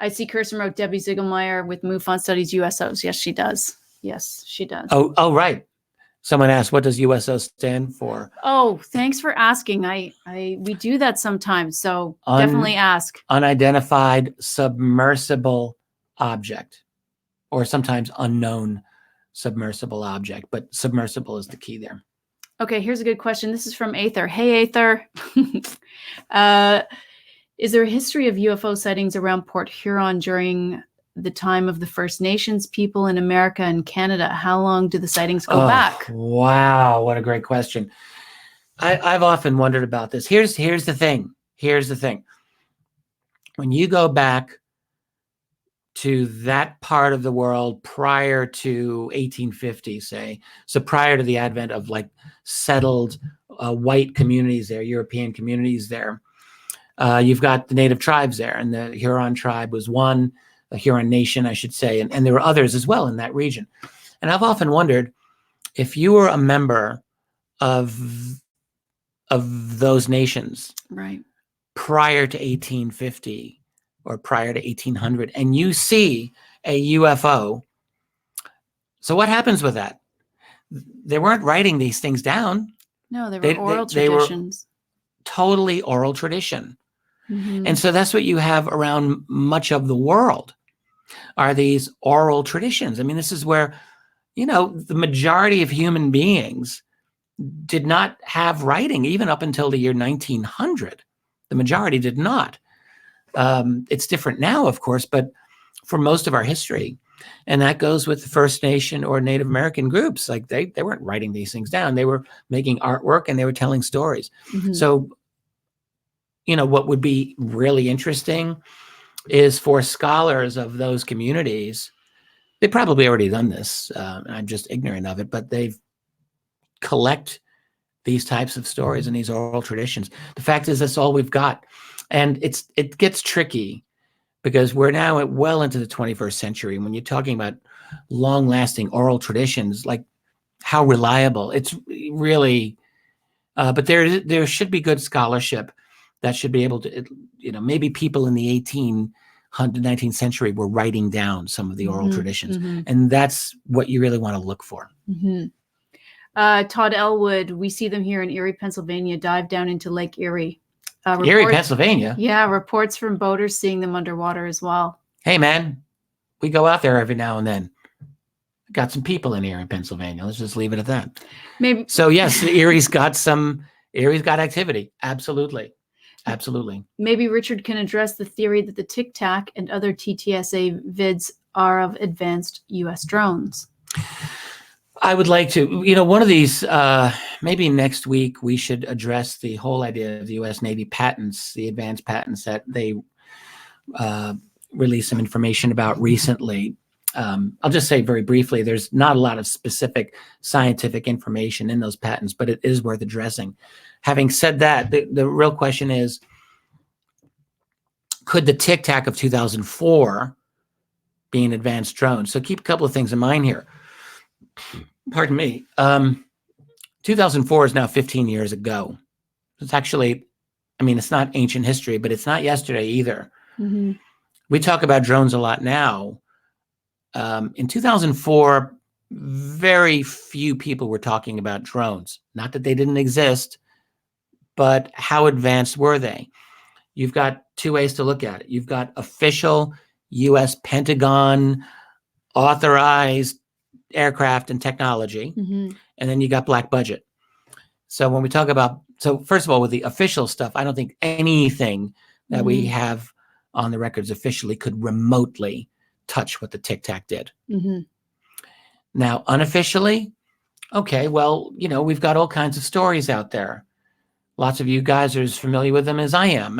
I see Kirsten wrote Debbie Ziegelmeyer with MUFON studies USOs. Yes, she does. Yes, she does. Oh, right. Someone asked, what does USO stand for? Oh, thanks for asking. We do that sometimes, so definitely ask. Unidentified submersible object, or sometimes unknown submersible object, but submersible is the key there. Okay, here's a good question. This is from Aether. Hey, Aether. Is there a history of UFO sightings around Port Huron during the time of the First Nations people in America and Canada? How long do the sightings go back? Wow, what a great question. I've often wondered about this. Here's the thing. Here's the thing. When you go back to that part of the world prior to 1850, say, so prior to the advent of like settled white communities there, European communities there, you've got the native tribes there, and the Huron tribe was one, the Huron nation, I should say, and there were others as well in that region. And I've often wondered if you were a member of those nations, right, prior to 1850 or prior to 1800, and you see a UFO. So what happens with that? They weren't writing these things down. No, they were oral traditions. They were totally oral tradition. Mm-hmm. And so that's what you have around much of the world, are these oral traditions. I mean, this is where, the majority of human beings did not have writing, even up until the year 1900. The majority did not. It's different now, of course, but for most of our history, and that goes with the First Nation or Native American groups, like they weren't writing these things down. They were making artwork and they were telling stories. Mm-hmm. So, what would be really interesting is for scholars of those communities, they probably already done this. I'm just ignorant of it, but they've collect these types of stories and these oral traditions. The fact is, that's all we've got. And it gets tricky because we're now well into the 21st century. When you're talking about long-lasting oral traditions, like how reliable, it's really, but there should be good scholarship that should be able to, maybe people in the 19th century were writing down some of the oral traditions. Mm-hmm. And that's what you really want to look for. Mm-hmm. Todd Elwood, we see them here in Erie, Pennsylvania, dive down into Lake Erie. Erie, Pennsylvania? Yeah, reports from boaters seeing them underwater as well. Hey, man, we go out there every now and then. Got some people in Erie, Pennsylvania. Let's just leave it at that. Maybe. So, yes, Erie's got activity. Absolutely. Absolutely. Maybe Richard can address the theory that the Tic Tac and other TTSA vids are of advanced U.S. drones. I would like to, one of these, maybe next week, we should address the whole idea of the U.S. Navy patents, the advanced patents that they released some information about recently. I'll just say very briefly, there's not a lot of specific scientific information in those patents, but it is worth addressing. Having said that, the real question is, could the Tic Tac of 2004 be an advanced drone? So keep a couple of things in mind here. Pardon me. 2004 is now 15 years ago. It's actually, it's not ancient history, but it's not yesterday either. Mm-hmm. We talk about drones a lot now. In 2004, very few people were talking about drones. Not that they didn't exist, but how advanced were they? You've got two ways to look at it. You've got official U.S. Pentagon authorized aircraft and technology, mm-hmm. and then you got black budget. So when we talk about, first of all, with the official stuff, I don't think anything that mm-hmm. we have on the records officially could remotely touch what the Tic Tac did. Mm-hmm. Now, unofficially, okay, well, we've got all kinds of stories out there. Lots of you guys are as familiar with them as I am.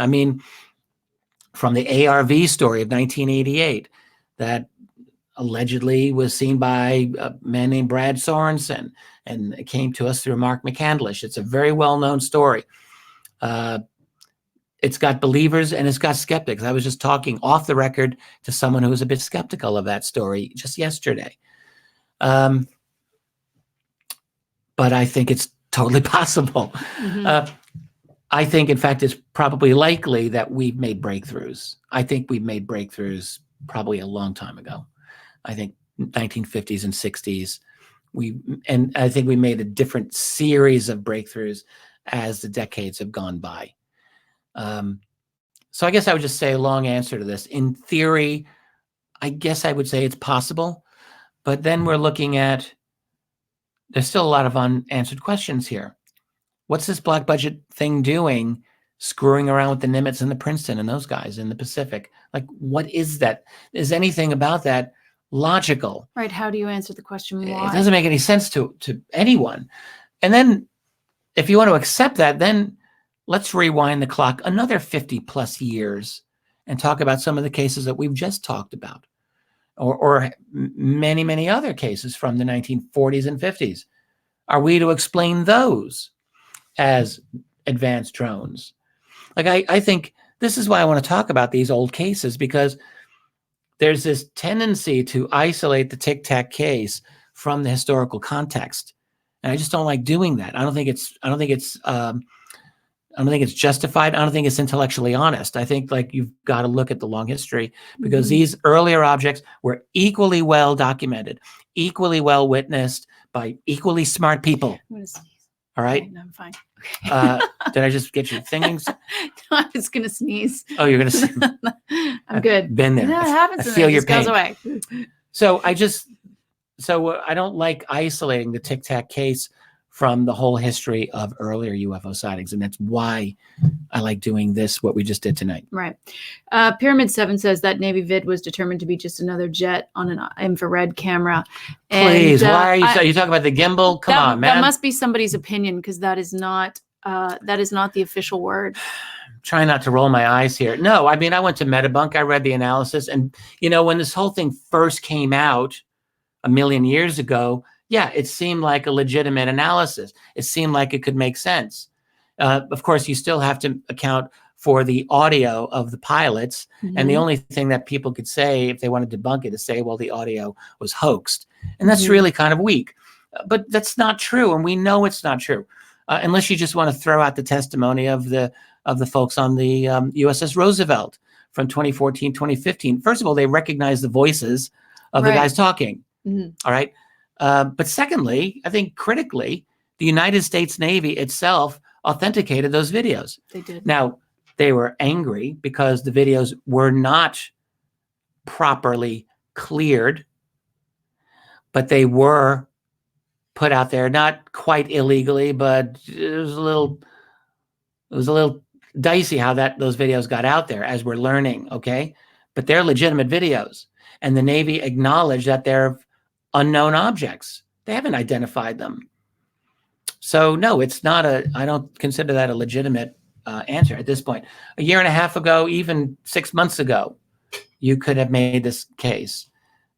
From the ARV story of 1988, that allegedly was seen by a man named Brad Sorensen, and it came to us through Mark McCandlish. It's a very well-known story. It it's got believers and it's got skeptics. I was just talking off the record to someone who was a bit skeptical of that story just yesterday. But I think it's totally possible. I think, in fact, it's probably likely that we've made breakthroughs. I think we've made breakthroughs probably a long time ago. I think 1950s and 60s. And I think we made a different series of breakthroughs as the decades have gone by. So I guess I would just say a long answer to this. In theory, I guess I would say it's possible. But then we're looking at, there's still a lot of unanswered questions here. What's this black budget thing doing, screwing around with the Nimitz and the Princeton and those guys in the Pacific? Like, what is that? Is anything about that logical? Right. How do you answer the question why? It doesn't make any sense to anyone. And then if you want to accept that, then let's rewind the clock another 50 plus years and talk about some of the cases that we've just talked about, or many, many other cases from the 1940s and 50s. Are we to explain those as advanced drones? Like, I think this is why I want to talk about these old cases, because there's this tendency to isolate the Tic Tac case from the historical context. And I just don't like doing that. I don't think it's justified. I don't think it's intellectually honest. I think, like, you've got to look at the long history, because these earlier objects were equally well documented, equally well witnessed by equally smart people. I'm going to sneeze. All right. Okay, no, I'm fine. Okay. Did I just get you thinking? No, I was going to sneeze. Oh, you're going to sneeze. I'm good. Been there. No, it happens. I feel your pain. Goes away. So I don't like isolating the Tic Tac case from the whole history of earlier UFO sightings. And that's why I like doing this, what we just did tonight. Right. Pyramid 7 says that Navy vid was determined to be just another jet on an infrared camera. Please, why are you talking about the gimbal? Come on, man. That must be somebody's opinion, because that is not the official word. Trying not to roll my eyes here. No, I mean, I went to Metabunk. I read the analysis. And, when this whole thing first came out a million years ago, yeah, it seemed like a legitimate analysis. It seemed like it could make sense. Of course, you still have to account for the audio of the pilots. And the only thing that people could say if they wanted to debunk it is say, well, the audio was hoaxed. And that's really kind of weak. But that's not true. And we know it's not true. Unless you just want to throw out the testimony of the folks on the USS Roosevelt from 2014, 2015. First of all, they recognized the voices of the guys talking. All right. But secondly, I think critically, the United States Navy itself authenticated those videos. They did. Now, they were angry because the videos were not properly cleared, but they were put out there, not quite illegally, but it was a little dicey how those videos got out there, as we're learning. Okay. But they're legitimate videos, and the Navy acknowledged that they're unknown objects. They haven't identified them. So no, it's not I don't consider that a legitimate answer at this point. A year and a half ago, even 6 months ago, you could have made this case,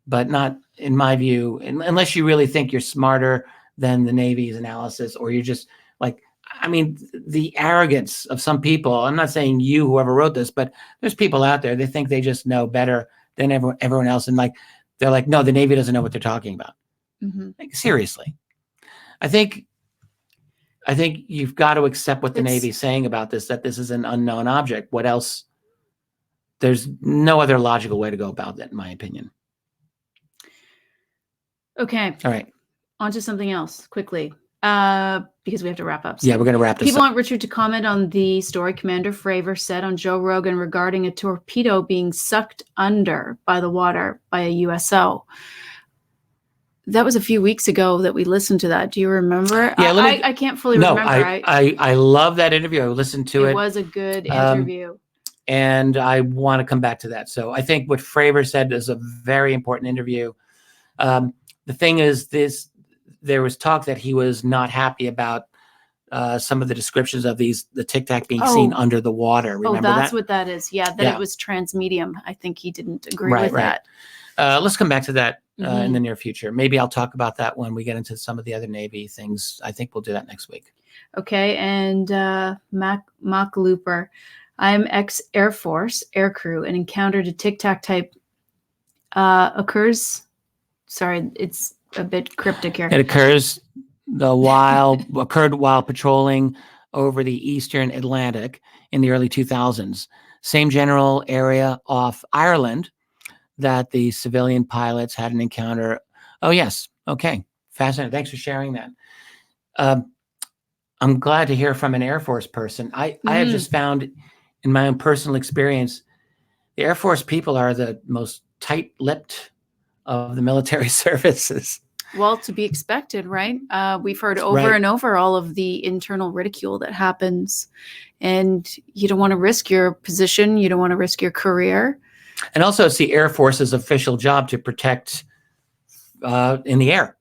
but not, in my view, unless you really think you're smarter than the Navy's analysis, or you're just like, I mean, the arrogance of some people. I'm not saying you, whoever wrote this, but there's people out there, they think they just know better than everyone else. And like, they're like, no, the Navy doesn't know what they're talking about. Like, seriously. I think you've got to accept what the Navy's saying about this, that this is an unknown object. What else? There's no other logical way to go about that, in my opinion. Okay. All right. On to something else quickly, because we have to wrap up. Yeah, we're going to wrap this up. People want Richard to comment on the story Commander Fravor said on Joe Rogan regarding a torpedo being sucked under by the water by a USO. That was a few weeks ago that we listened to that. Do you remember? Yeah, I can't fully remember. I love that interview. I listened to it. It was a good interview. And I want to come back to that. So I think what Fravor said is a very important interview. The thing is, there was talk that he was not happy about some of the descriptions of the Tic Tac being seen under the water. Remember that's that? what that is. Yeah, it was transmedium. I think he didn't agree with that. Let's come back to that in the near future. Maybe I'll talk about that when we get into some of the other Navy things. I think we'll do that next week. Okay, and Mac Looper. I'm ex-Air Force aircrew and encountered a Tic Tac type occurs. Sorry, it's a bit cryptic here. It occurred while patrolling over the Eastern Atlantic in the early 2000s. Same general area off Ireland that the civilian pilots had an encounter. Oh, yes. Okay. Fascinating. Thanks for sharing that. I'm glad to hear from an Air Force person. I have just found in my own personal experience, the Air Force people are the most tight-lipped of the military services. Well, to be expected, right? We've heard over and over all of the internal ridicule that happens, and you don't want to risk your position. You don't want to risk your career. And also, it's the Air Force's official job to protect in the air.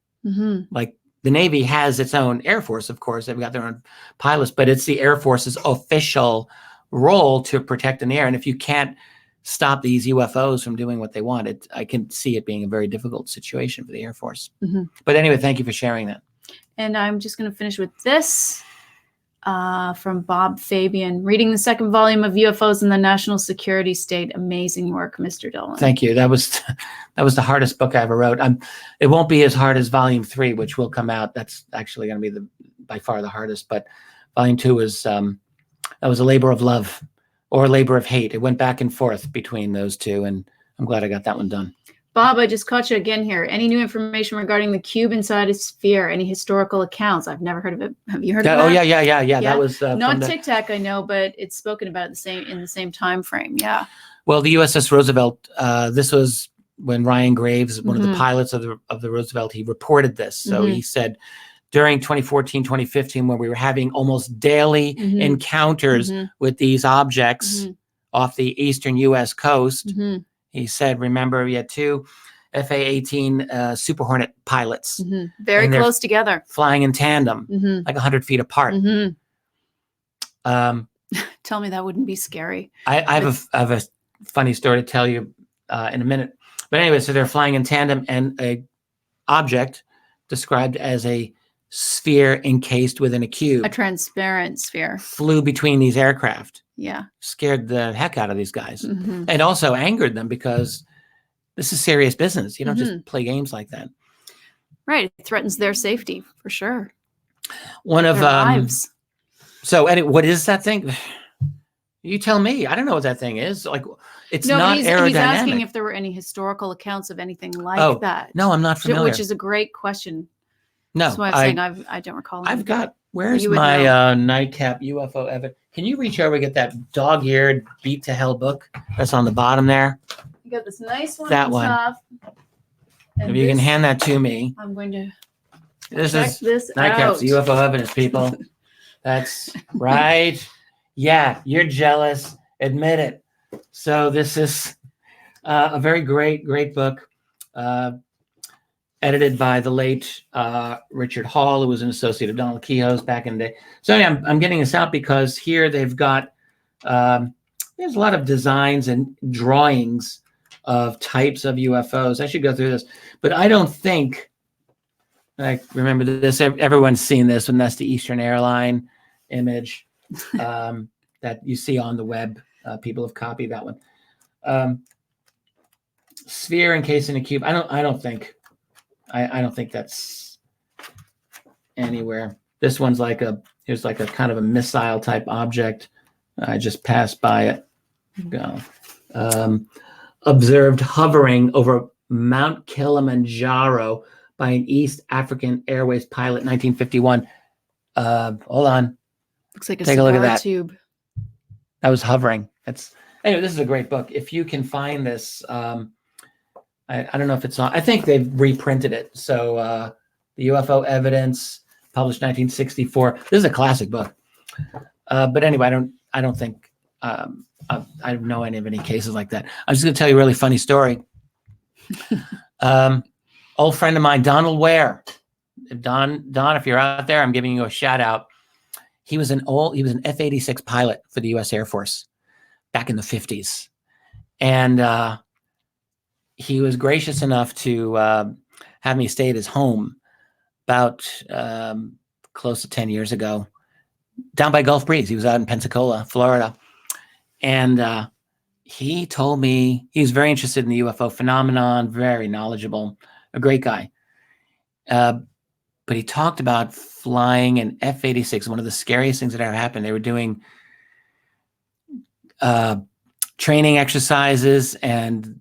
Like the Navy has its own Air Force, of course. They've got their own pilots, but it's the Air Force's official role to protect in the air. And if you can't stop these UFOs from doing what they want, I can see it being a very difficult situation for the Air Force. But anyway, thank you for sharing that. And I'm just going to finish with this. From Bob Fabian, reading the second volume of UFOs in the National Security State. Amazing work, Mr. Dolan. Thank you. That was the hardest book I ever wrote. It won't be as hard as volume 3, which will come out. That's actually going to be by far the hardest. But volume 2 was that was a labor of love or labor of hate. It went back and forth between those two, and I'm glad I got that one done. Bob, I just caught you again here. Any new information regarding the cube inside a sphere? Any historical accounts? I've never heard of it. Have you heard of that? Oh, yeah. That was not Tic Tac, I know, but it's spoken about in the same time frame. Yeah. Well, the USS Roosevelt. This was when Ryan Graves, one of the pilots of the Roosevelt, he reported this. So he said during 2014, 2015, when we were having almost daily encounters with these objects off the eastern U.S. coast. He said, remember, we had 2 FA-18 Super Hornet pilots. Very close together. Flying in tandem, like 100 feet apart. Tell me that wouldn't be scary. I have a funny story to tell you in a minute. But anyway, so they're flying in tandem, and a object described as a sphere encased within a cube. A transparent sphere. Flew between these aircraft. Yeah. Scared the heck out of these guys. And also angered them because this is serious business. You don't just play games like that. Right. It threatens their safety for sure. One of their lives. So anyway, what is that thing? You tell me. I don't know what that thing is. Like, it's not aerodynamic. He's asking if there were any historical accounts of anything like that. No, I'm not familiar. Which is a great question. No, that's why I'm saying I don't recall. I've got. Where's my nightcap UFO evidence? Can you reach over and get that dog-eared beat to hell book that's on the bottom there? You got this nice one. That one. Top, if you can hand that to me. I'm going to. This is nightcap's UFO evidence, people. That's right. Yeah, you're jealous. Admit it. So this is a very great book. Edited by the late Richard Hall, who was an associate of Donald Kehoe's back in the day. So anyway, I'm getting this out because here they've got, there's a lot of designs and drawings of types of UFOs. I should go through this, but I don't think, I remember this, everyone's seen this, and that's the Eastern Airline image that you see on the web. People have copied that one. Sphere encased in a cube. I don't think that's anywhere. This one's here's like a kind of a missile type object. I just passed by it. Go. Observed hovering over Mount Kilimanjaro by an East African Airways pilot, 1951. Hold on. Looks like Take a look at that tube. That was hovering. Anyway, this is a great book. If you can find this, I don't know if it's on. I think they've reprinted it. So the UFO evidence, published 1964. This is a classic book. But anyway, I don't think I don't know any of any cases like that. I'm just going to tell you a really funny story. Old friend of mine, Donald Ware. Don, if you're out there, I'm giving you a shout out. He was an F-86 pilot for the U.S. Air Force back in the 50s, and he was gracious enough to have me stay at his home about close to 10 years ago, down by Gulf Breeze. He was out in Pensacola, Florida. And he told me he was very interested in the UFO phenomenon, very knowledgeable, a great guy. But he talked about flying an F-86, one of the scariest things that ever happened. They were doing training exercises, and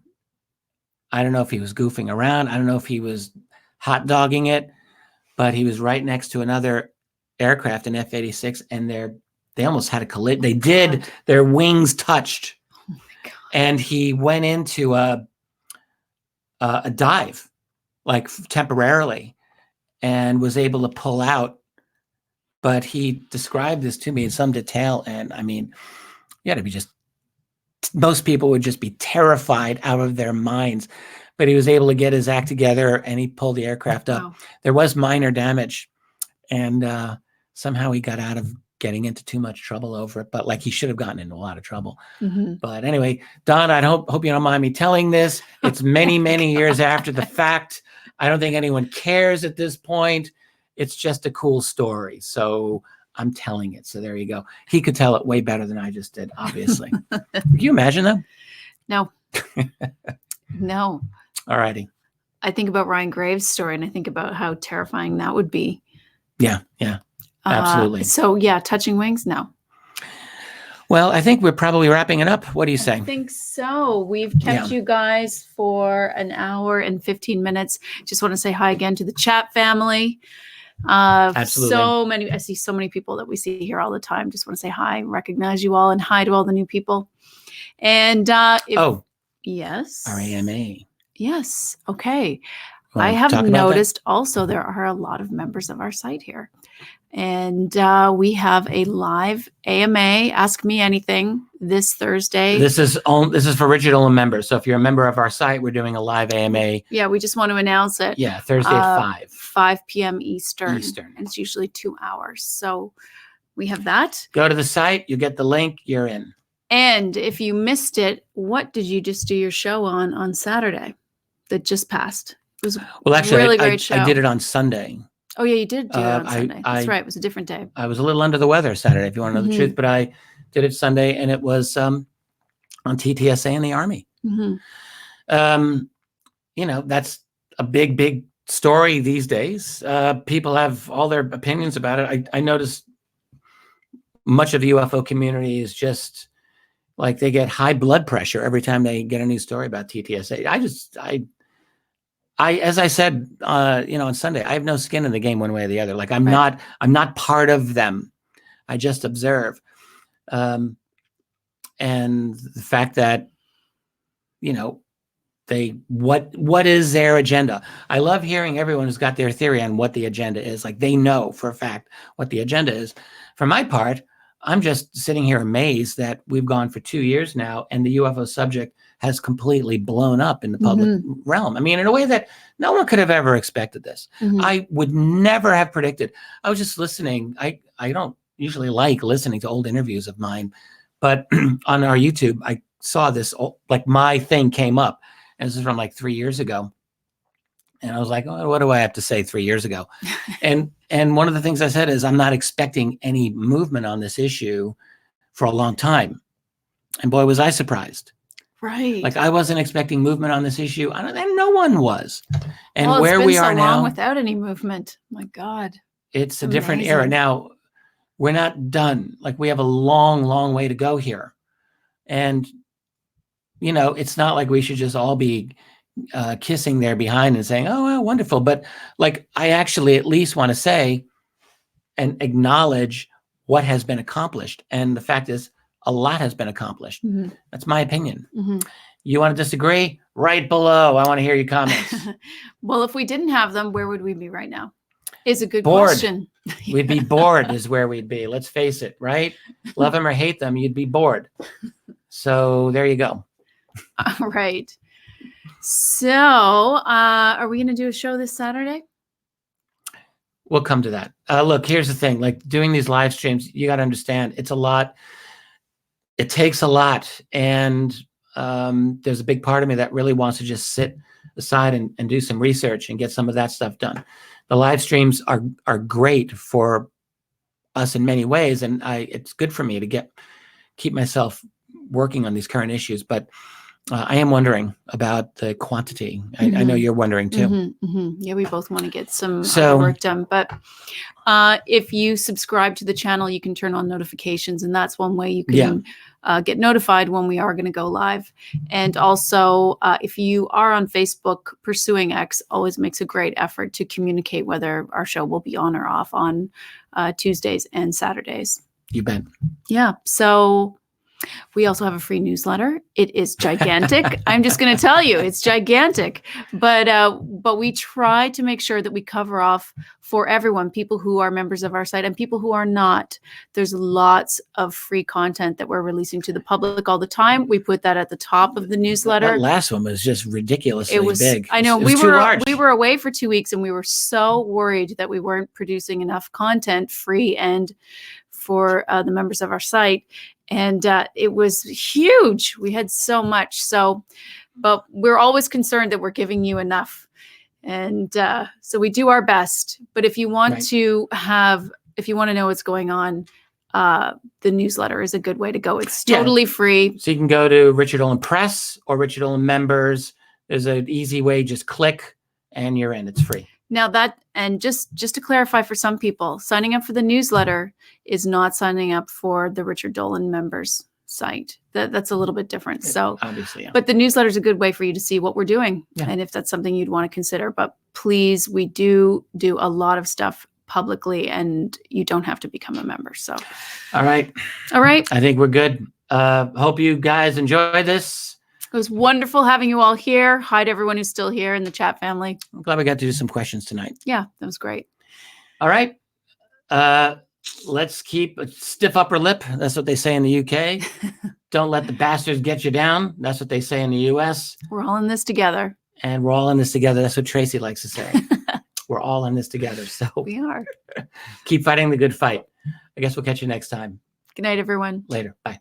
I don't know if he was goofing around. I don't know if he was hot dogging it, but he was right next to another aircraft, an F-86, and they almost had a collision. They did. Their wings touched. Oh my God. And he went into a dive, like temporarily, and was able to pull out. But he described this to me in some detail. And I mean, you had to be most people would just be terrified out of their minds. But he was able to get his act together, and he pulled the aircraft up. Wow. There was minor damage, and somehow he got out of getting into too much trouble over it. But like, he should have gotten into a lot of trouble. Mm-hmm. But anyway, Don, I hope you don't mind me telling this. It's many, many years after the fact. I don't think anyone cares at this point. It's just a cool story. So I'm telling it. So there you go. He could tell it way better than I just did, obviously. Could you imagine that? No. No. All righty. I think about Ryan Graves' story, and I think about how terrifying that would be. Yeah, yeah, absolutely. So yeah, touching wings, no. Well, I think we're probably wrapping it up. What do you say? I think so. We've kept you guys for an hour and 15 minutes. Just want to say hi again to the chat family. Absolutely. I see so many people that we see here all the time. Just want to say hi, recognize you all, and hi to all the new people. And yes, our AMA. Yes. Okay. I have noticed also there are a lot of members of our site here. And we have a live AMA, Ask Me Anything, this Thursday. This is for original members. So if you're a member of our site, we're doing a live AMA. Yeah, we just want to announce it. Yeah, Thursday at 5 p.m. Eastern. And it's usually 2 hours. So we have that. Go to the site. You get the link. You're in. And if you missed it, what did you just do your show on Saturday that just passed? It was actually, really great show. I did it on Sunday. Oh, yeah, you did do it on Sunday. That's right. It was a different day. I was a little under the weather Saturday, if you want to know the truth, but I did it Sunday, and it was on TTSA and the Army. Mm-hmm. That's a big, big story these days. People have all their opinions about it. I noticed much of the UFO community is just like they get high blood pressure every time they get a new story about TTSA. As I said, on Sunday, I have no skin in the game one way or the other. Like I'm not part of them. I just observe. And the fact that, what is their agenda? I love hearing everyone who's got their theory on what the agenda is. Like they know for a fact what the agenda is. For my part, I'm just sitting here amazed that we've gone for 2 years now, and the UFO subject has completely blown up in the public realm. I mean, in a way that no one could have ever expected this. Mm-hmm. I would never have predicted. I was just listening. I don't usually like listening to old interviews of mine, but on our YouTube, I saw this, like my thing came up, and this is from like 3 years ago. And I was like, oh, what do I have to say 3 years ago? And one of the things I said is I'm not expecting any movement on this issue for a long time. And boy, was I surprised. Right. Like I wasn't expecting movement on this issue. And no one was. And where we are now, long without any movement. My God. It's a different era. Now, we're not done. Like we have a long, long way to go here. And, it's not like we should just all be kissing their behind and saying, oh, well, wonderful. But like, I actually at least want to say and acknowledge what has been accomplished. And the fact is, a lot has been accomplished. Mm-hmm. That's my opinion. Mm-hmm. You want to disagree? Right below. I want to hear your comments. Well, if we didn't have them, where would we be right now? Is a good question. We'd be bored is where we'd be. Let's face it, right? Love them or hate them, you'd be bored. So there you go. All right. So are we going to do a show this Saturday? We'll come to that. Look, here's the thing. Like doing these live streams, you got to understand, it's a lot. It takes a lot. And there's a big part of me that really wants to just sit aside and do some research and get some of that stuff done. The live streams are great for us in many ways. And it's good for me to keep myself working on these current issues, but I am wondering about the quantity. I know you're wondering too. Yeah, we both want to get some work done. But if you subscribe to the channel, you can turn on notifications, and that's one way you can get notified when we are going to go live. And also, if you are on Facebook, Pursuing X always makes a great effort to communicate whether our show will be on or off on Tuesdays and Saturdays. You bet. Yeah. So we also have a free newsletter. It is gigantic. I'm just going to tell you, it's gigantic. But we try to make sure that we cover off for everyone, people who are members of our site and people who are not. There's lots of free content that we're releasing to the public all the time. We put that at the top of the newsletter. That last one was just ridiculously big. I know. We were away for 2 weeks, and we were so worried that we weren't producing enough content, free and for the members of our site. And it was huge. We had so much. But we're always concerned that we're giving you enough. And so we do our best. But if you want to know what's going on, the newsletter is a good way to go. It's totally free. So you can go to Richard Dolan Press or Richard Dolan Members. There's an easy way. Just click and you're in. It's free. Now just to clarify for some people, signing up for the newsletter is not signing up for the Richard Dolan Members site. That's a little bit different. So obviously, yeah. But the newsletter is a good way for you to see what we're doing, and if that's something you'd want to consider. But please, we do a lot of stuff publicly, and you don't have to become a member. So, all right. I think we're good. Hope you guys enjoy this. It was wonderful having you all here. Hi to everyone who's still here in the chat family. I'm glad we got to do some questions tonight. Yeah, that was great. All right. Let's keep a stiff upper lip. That's what they say in the UK. Don't let the bastards get you down. That's what they say in the US. We're all in this together. And we're all in this together. That's what Tracey likes to say. We're all in this together. So we are. Keep fighting the good fight. I guess we'll catch you next time. Good night, everyone. Later. Bye.